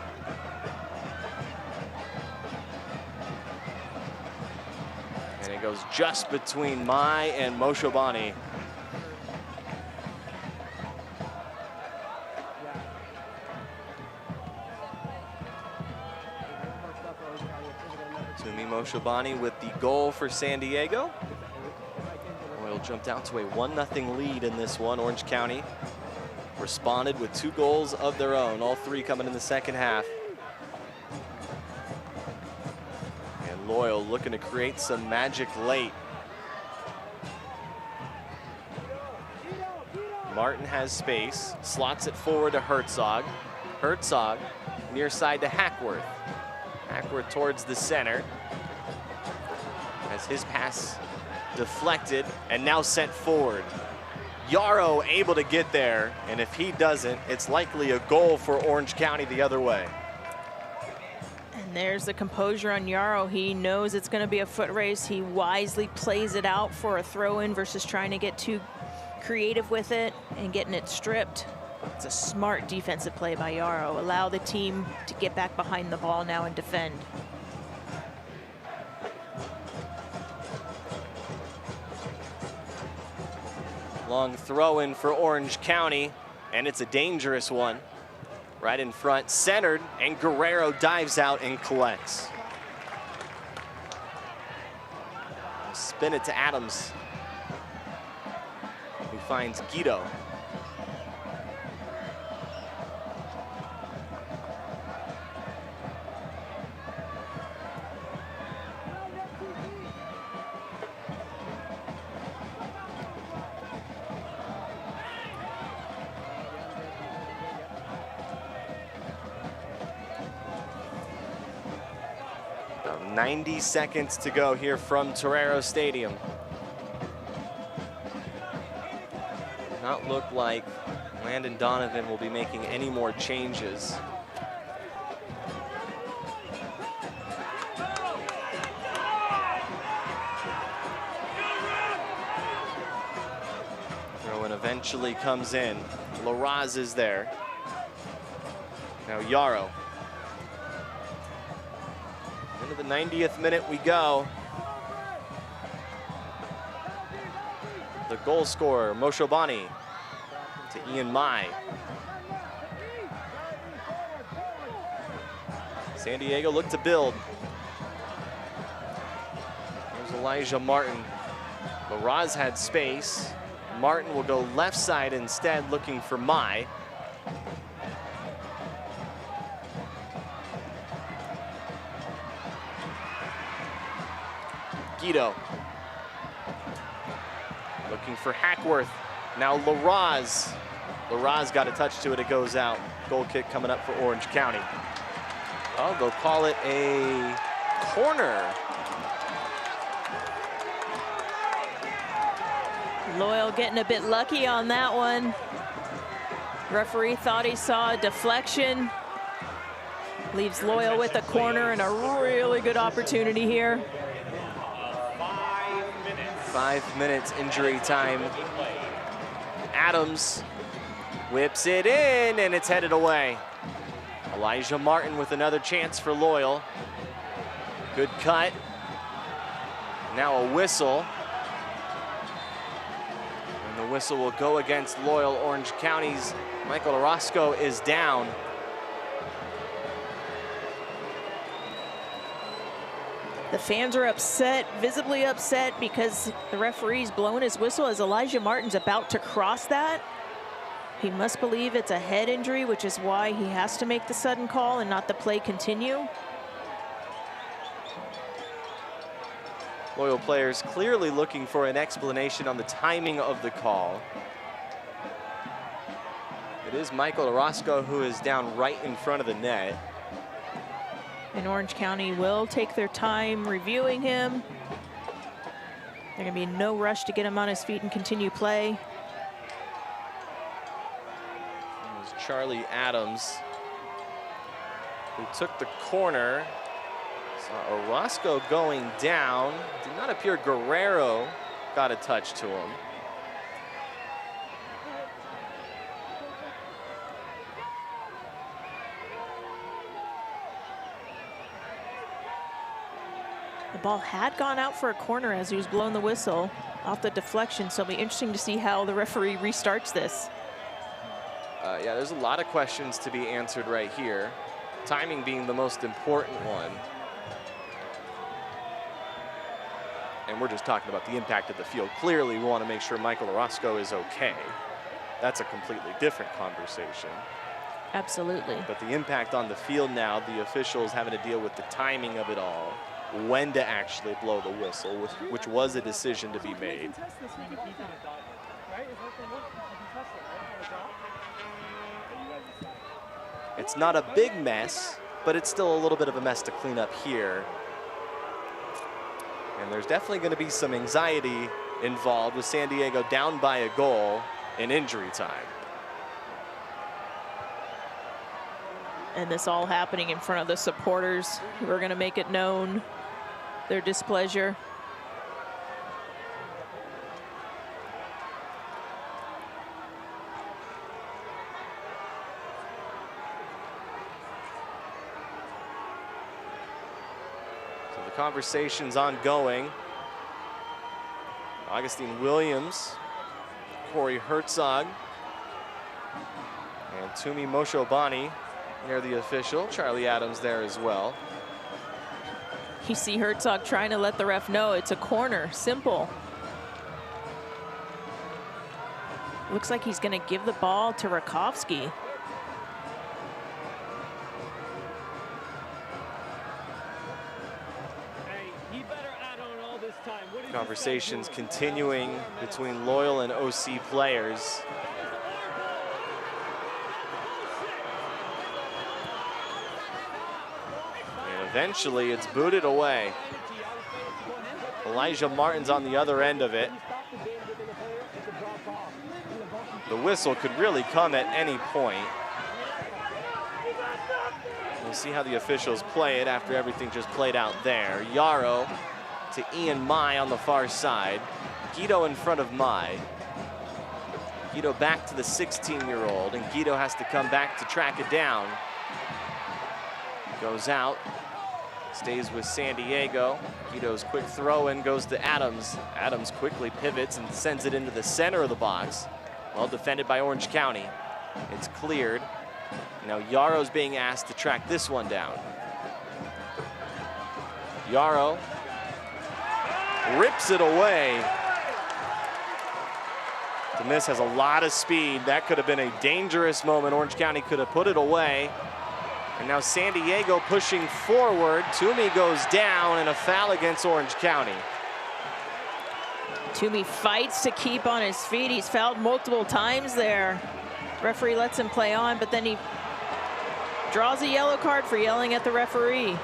And it goes just between Mai and Moshobani. Tumi Moshobani with the goal for San Diego. Loyal jumped out to a 1-0 lead in this one. Orange County responded with 2 goals of their own, all 3 coming in the second half. And Loyal looking to create some magic late. Martin has space, slots it forward to Herzog. Herzog near side to Hackworth. Hackworth towards the center. As his pass deflected and now sent forward. Yarrow able to get there, and if he doesn't, it's likely a goal for Orange County the other way. And there's the composure on Yarrow. He knows it's going to be a foot race. He wisely plays it out for a throw-in versus trying to get too creative with it and getting it stripped. It's a smart defensive play by Yarrow. Allow the team to get back behind the ball now and defend. Long throw in for Orange County, and it's a dangerous one. Right in front, centered, and Guerrero dives out and collects. Spin it to Adams, who finds Guido. About 90 seconds to go here from Torero Stadium. Not look like Landon Donovan will be making any more changes. Throw-in eventually comes in. Laraz is there. Now Yarrow. Into the 90th minute we go. The goal scorer, Moshobani, to Ian Mai. San Diego looked to build. There's Elijah Martin. Laraz had space. Martin will go left side instead, looking for Mai. Guido. Looking for Hackworth. Now Laraz. Laraz got a touch to it, it goes out. Goal kick coming up for Orange County. Oh, they'll call it a corner. Loyal getting a bit lucky on that one. Referee thought he saw a deflection. Leaves Loyal with a corner and a really good opportunity here. 5 minutes injury time. Adams whips it in and it's headed away. Elijah Martin with another chance for Loyal. Good cut. Now a whistle. And the whistle will go against Loyal. Orange County's Michael Orozco is down. The fans are upset, visibly upset, because the referee's blowing his whistle as Elijah Martin's about to cross that. He must believe it's a head injury, which is why he has to make the sudden call and not the play continue. Loyal players clearly looking for an explanation on the timing of the call. It is Michael Orozco who is down right in front of the net. And Orange County will take their time reviewing him. There's going to be no rush to get him on his feet and continue play. It was Charlie Adams who took the corner. Saw Orozco going down. Did not appear Guerrero got a touch to him. The ball had gone out for a corner as he was blowing the whistle off the deflection, so it'll be interesting to see how the referee restarts this. Yeah, there's a lot of questions to be answered right here. Timing being the most important one. And we're just talking about the impact of the field. Clearly, we want to make sure Michael Orozco is okay. That's a completely different conversation. Absolutely. But the impact on the field now, the officials having to deal with the timing of it all, when to actually blow the whistle, which was a decision to be made. It's not a big mess, but it's still a little bit of a mess to clean up here. And there's definitely going to be some anxiety involved with San Diego down by a goal in injury time. And this all happening in front of the supporters who are going to make it known their displeasure. So the conversation's ongoing. Augustine Williams, Corey Herzog, and Tumi Moshobani near the official. Charlie Adams there as well. You see Herzog trying to let the ref know it's a corner, simple. Looks like he's going to give the ball to Rakowski. Conversations continuing between Loyal and OC players. Eventually, it's booted away. Elijah Martin's on the other end of it. The whistle could really come at any point. We'll see how the officials play it after everything just played out there. Yarrow to Ian Mai on the far side. Guido in front of Mai. Guido back to the 16-year-old, and Guido has to come back to track it down. Goes out. Stays with San Diego. Guido's quick throw in goes to Adams. Adams quickly pivots and sends it into the center of the box. Well defended by Orange County. It's cleared. Now Yarrow's being asked to track this one down. Yarrow rips it away. Demis has a lot of speed. That could have been a dangerous moment. Orange County could have put it away. And now San Diego pushing forward. Toomey goes down, and a foul against Orange County. Toomey fights to keep on his feet. He's fouled multiple times there. Referee lets him play on, but then he draws a yellow card for yelling at the referee.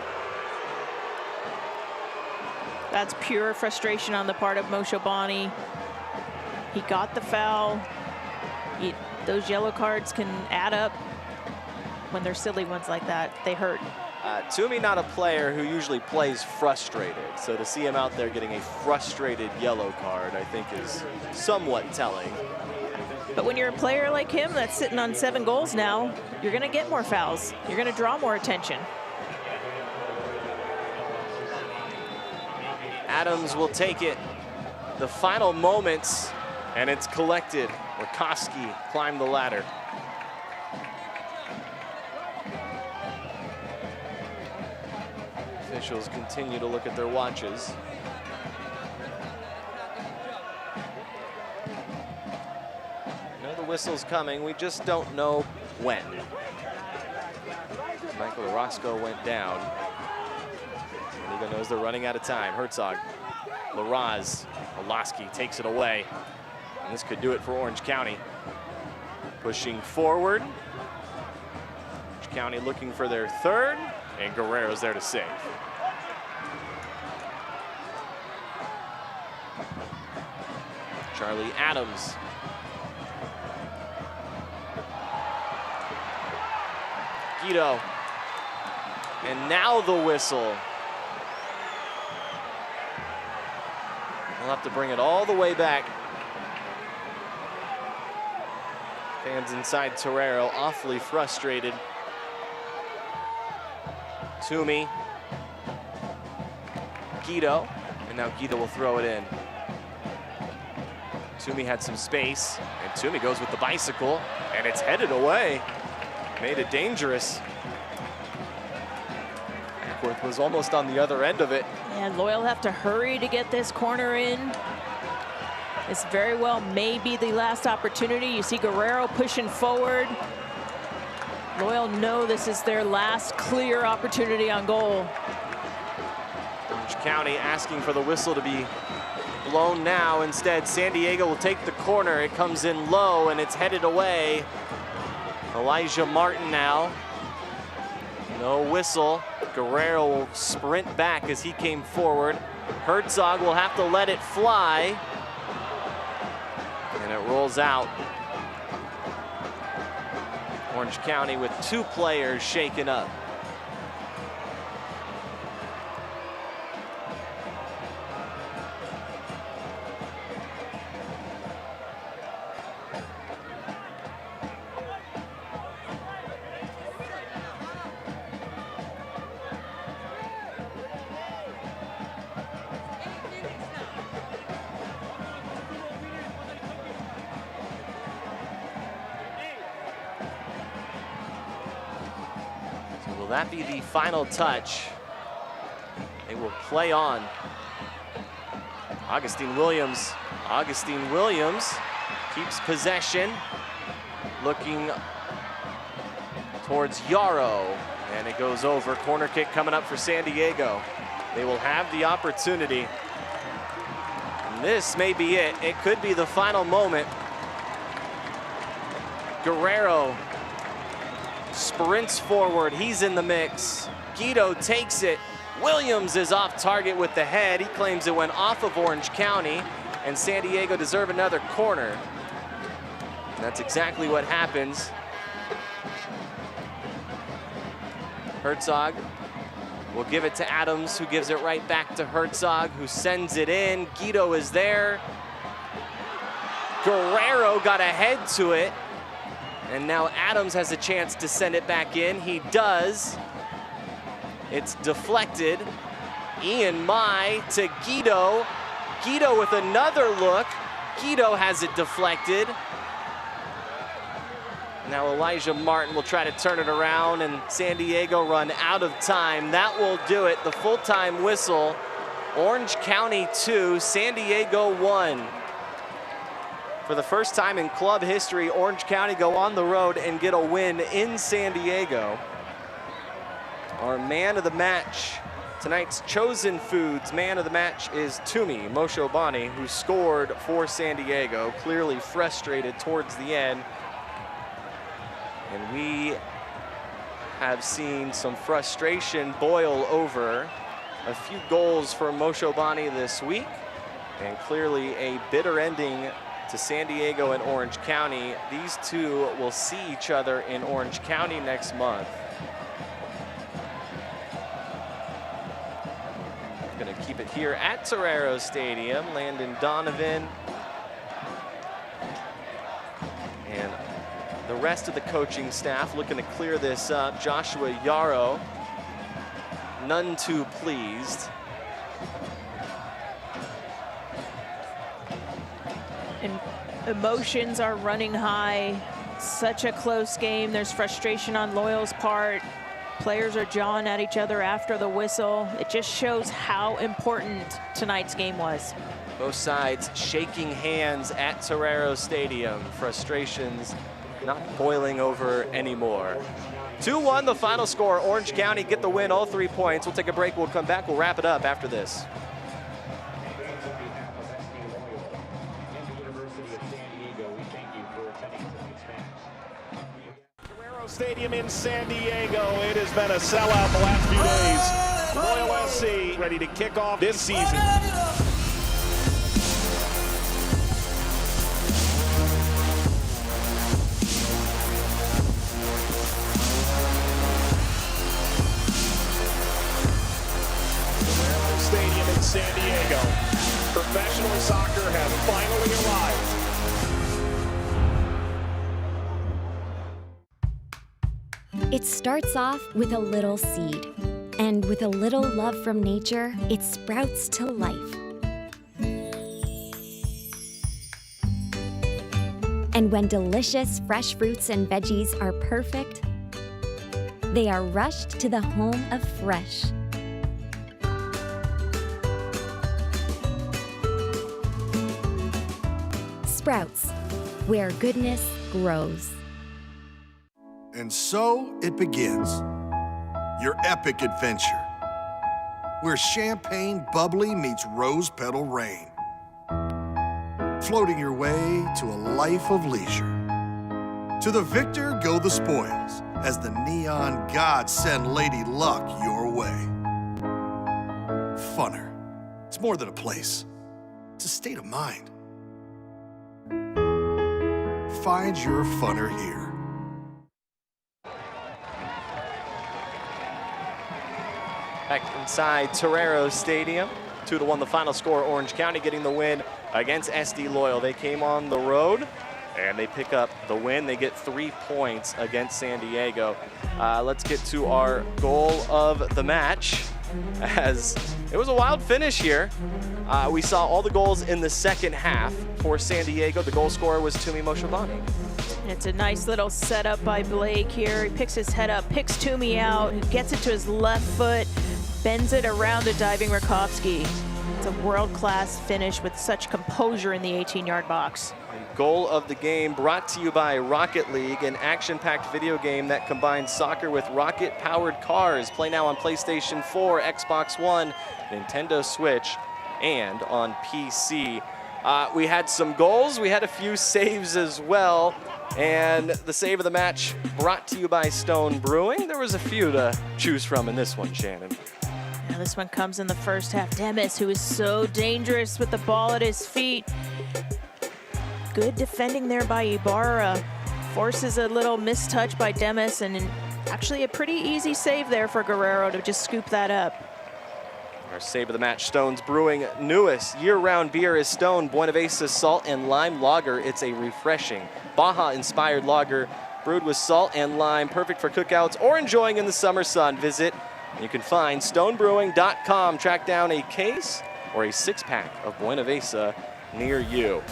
That's pure frustration on the part of Moshobani. He got the foul. Those yellow cards can add up. When they're silly ones like that, they hurt. Toomey not a player who usually plays frustrated, so to see him out there getting a frustrated yellow card, I think is somewhat telling. But when you're a player like him that's sitting on 7 goals now, you're going to get more fouls. You're going to draw more attention. Adams will take it. The final moments, and it's collected. Rakowski climbed the ladder. Officials continue to look at their watches. We know the whistle's coming, we just don't know when. Michael Orozco went down. Liga knows they're running out of time. Herzog, Larraz, Olaski takes it away. And this could do it for Orange County. Pushing forward. Orange County looking for their third, and Guerrero's there to save. Charlie Adams. Guido. And now the whistle. We'll have to bring it all the way back. Fans inside Torero awfully frustrated. Toomey. Guido. And now Guido will throw it in. Toomey had some space, and Toomey goes with the bicycle, and it's headed away. Made it dangerous. Ackworth was almost on the other end of it. And Loyal have to hurry to get this corner in. This very well may be the last opportunity. You see Guerrero pushing forward. Loyal know this is their last clear opportunity on goal. Orange County asking for the whistle to be blown now. Instead, San Diego will take the corner. It comes in low and it's headed away. Elijah Martin now. No whistle. Guerrero will sprint back as he came forward. Herzog will have to let it fly. And it rolls out. Orange County with 2 players shaken up. Will that be the final touch? They will play on. Augustine Williams. Augustine Williams keeps possession. Looking towards Yarrow. And it goes over. Corner kick coming up for San Diego. They will have the opportunity. And this may be it. It could be the final moment. Guerrero sprints forward, he's in the mix. Guido takes it. Williams is off target with the head. He claims it went off of Orange County, and San Diego deserve another corner. And that's exactly what happens. Herzog will give it to Adams, who gives it right back to Herzog, who sends it in. Guido is there. Guerrero got ahead to it. And now Adams has a chance to send it back in. He does. It's deflected. Ian Mai to Guido. Guido with another look. Guido has it deflected. Now Elijah Martin will try to turn it around, and San Diego run out of time. That will do it. The full-time whistle. Orange County 2, San Diego 1. For the first time in club history, Orange County go on the road and get a win in San Diego. Our man of the match, tonight's Chosen Foods man of the match is Toomey Moshobani, who scored for San Diego, clearly frustrated towards the end. And we have seen some frustration boil over. A few goals for Moshobani this week, and clearly a bitter ending to San Diego and Orange County. These two will see each other in Orange County next month. Gonna keep it here at Torero Stadium. Landon Donovan and the rest of the coaching staff looking to clear this up. Joshua Yarrow, none too pleased. And emotions are running high. Such a close game. There's frustration on Loyal's part. Players are jawing at each other after the whistle. It just shows how important tonight's game was. Both sides shaking hands at Torero Stadium. Frustrations not boiling over anymore. 2-1 the final score. Orange County get the win, all 3 points. We'll take a break. We'll come back. We'll wrap it up after this. Stadium in San Diego. It has been a sellout the last few days. Loyal SC ready to kick off this season. Professional soccer has finally arrived. It starts off with a little seed, and with a little love from nature, it sprouts to life. And when delicious fresh fruits and veggies are perfect, they are rushed to the home of fresh. Sprouts, where goodness grows. And so it begins. Your epic adventure, where champagne bubbly meets rose petal rain. Floating your way to a life of leisure. To the victor go the spoils, as the neon gods send Lady Luck your way. Funner. It's more than a place. It's a state of mind. Find your funner here. Back inside Torero Stadium, 2-1 the final score. Orange County getting the win against SD Loyal. They came on the road and they pick up the win. They get 3 points against San Diego. Let's get to our goal of the match, as it was a wild finish here. We saw all the goals in the second half for San Diego. The goal scorer was Tumi Moshobani. It's a nice little setup by Blake here. He picks his head up, picks Tumi out, gets it to his left foot, bends it around a diving Rakowski. It's a world-class finish with such composure in the 18-yard box. Goal of the game brought to you by Rocket League, an action-packed video game that combines soccer with rocket-powered cars. Play now on PlayStation 4, Xbox One, Nintendo Switch, and on PC. We had some goals. We had a few saves as well. And the save of the match brought to you by Stone Brewing. There was a few to choose from in this one, Shannon. Now this one comes in the first half. Demis, who is so dangerous with the ball at his feet. Good defending there by Ibarra. Forces a little mistouch by Demis, and actually a pretty easy save there for Guerrero to just scoop that up. Our save of the match, Stone's Brewing newest year-round beer is Stone Buenavesa Salt and Lime Lager. It's a refreshing Baja-inspired lager brewed with salt and lime, perfect for cookouts or enjoying in the summer sun. Visit, and you can find stonebrewing.com. Track down a case or a 6-pack of Buenavesa near you.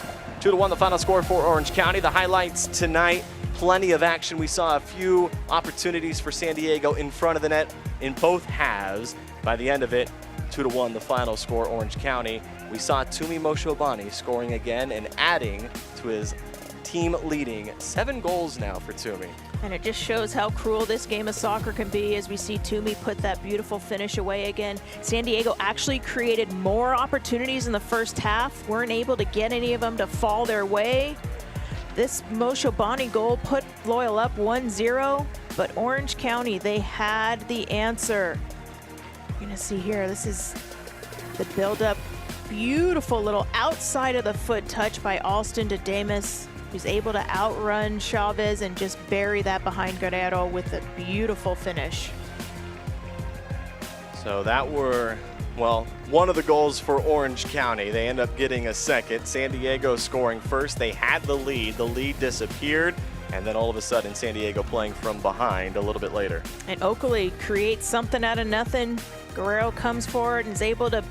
2-1 the final score for Orange County. The highlights tonight, plenty of action. We saw a few opportunities for San Diego in front of the net in both halves. By the end of it, 2-1 the final score, Orange County. We saw Tumi Moshobani scoring again and adding to his team leading 7 goals now for Tumi. And it just shows how cruel this game of soccer can be as we see Tumi put that beautiful finish away again. San Diego actually created more opportunities in the first half, weren't able to get any of them to fall their way. This Moshobani goal put Loyal up 1-0, but Orange County, they had the answer. You're gonna see here, this is the build-up. Beautiful little outside of the foot touch by Alston to Demis, who's able to outrun Chavez and just bury that behind Guerrero with a beautiful finish. So that were, well, one of the goals for Orange County. They end up getting a second. San Diego scoring first. They had the lead disappeared, and then all of a sudden San Diego playing from behind a little bit later. And Oakley creates something out of nothing. Guerrero comes forward and is able to,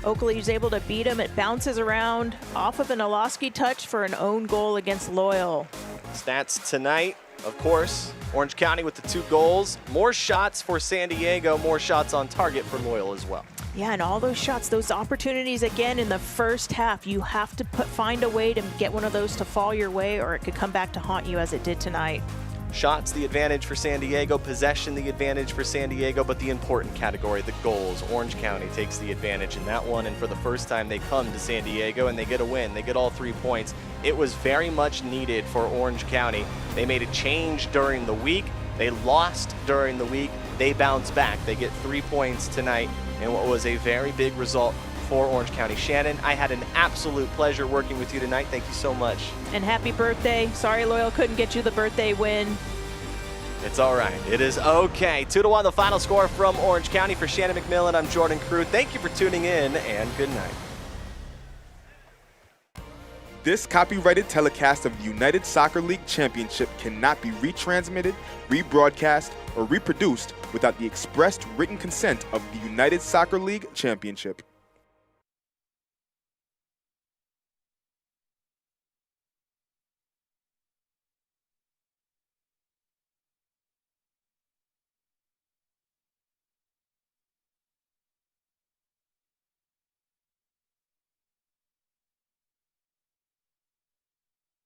Oakley is able to beat him. It bounces around off of an Oloski touch for an own goal against Loyal. Stats tonight, of course, Orange County with the 2 goals. More shots for San Diego, more shots on target for Loyal as well. Yeah, and all those shots, those opportunities again in the first half, you have to find a way to get one of those to fall your way, or it could come back to haunt you as it did tonight. Shots the advantage for San Diego, possession the advantage for San Diego, but the important category, the goals, Orange County takes the advantage in that one, and for the first time they come to San Diego and they get a win. They get all 3 points. It was very much needed for Orange County. They made a change during the week. They lost during the week. They bounced back. They get 3 points tonight in what was a very big result for Orange County. Shannon, I had an absolute pleasure working with you tonight. Thank you so much. And happy birthday. Sorry Loyal couldn't get you the birthday win. It's all right. It is okay. 2-1 the final score from Orange County. For Shannon McMillan, I'm Jordan Crew. Thank you for tuning in, and good night. This copyrighted telecast of the United Soccer League Championship cannot be retransmitted, rebroadcast, or reproduced without the expressed written consent of the United Soccer League Championship.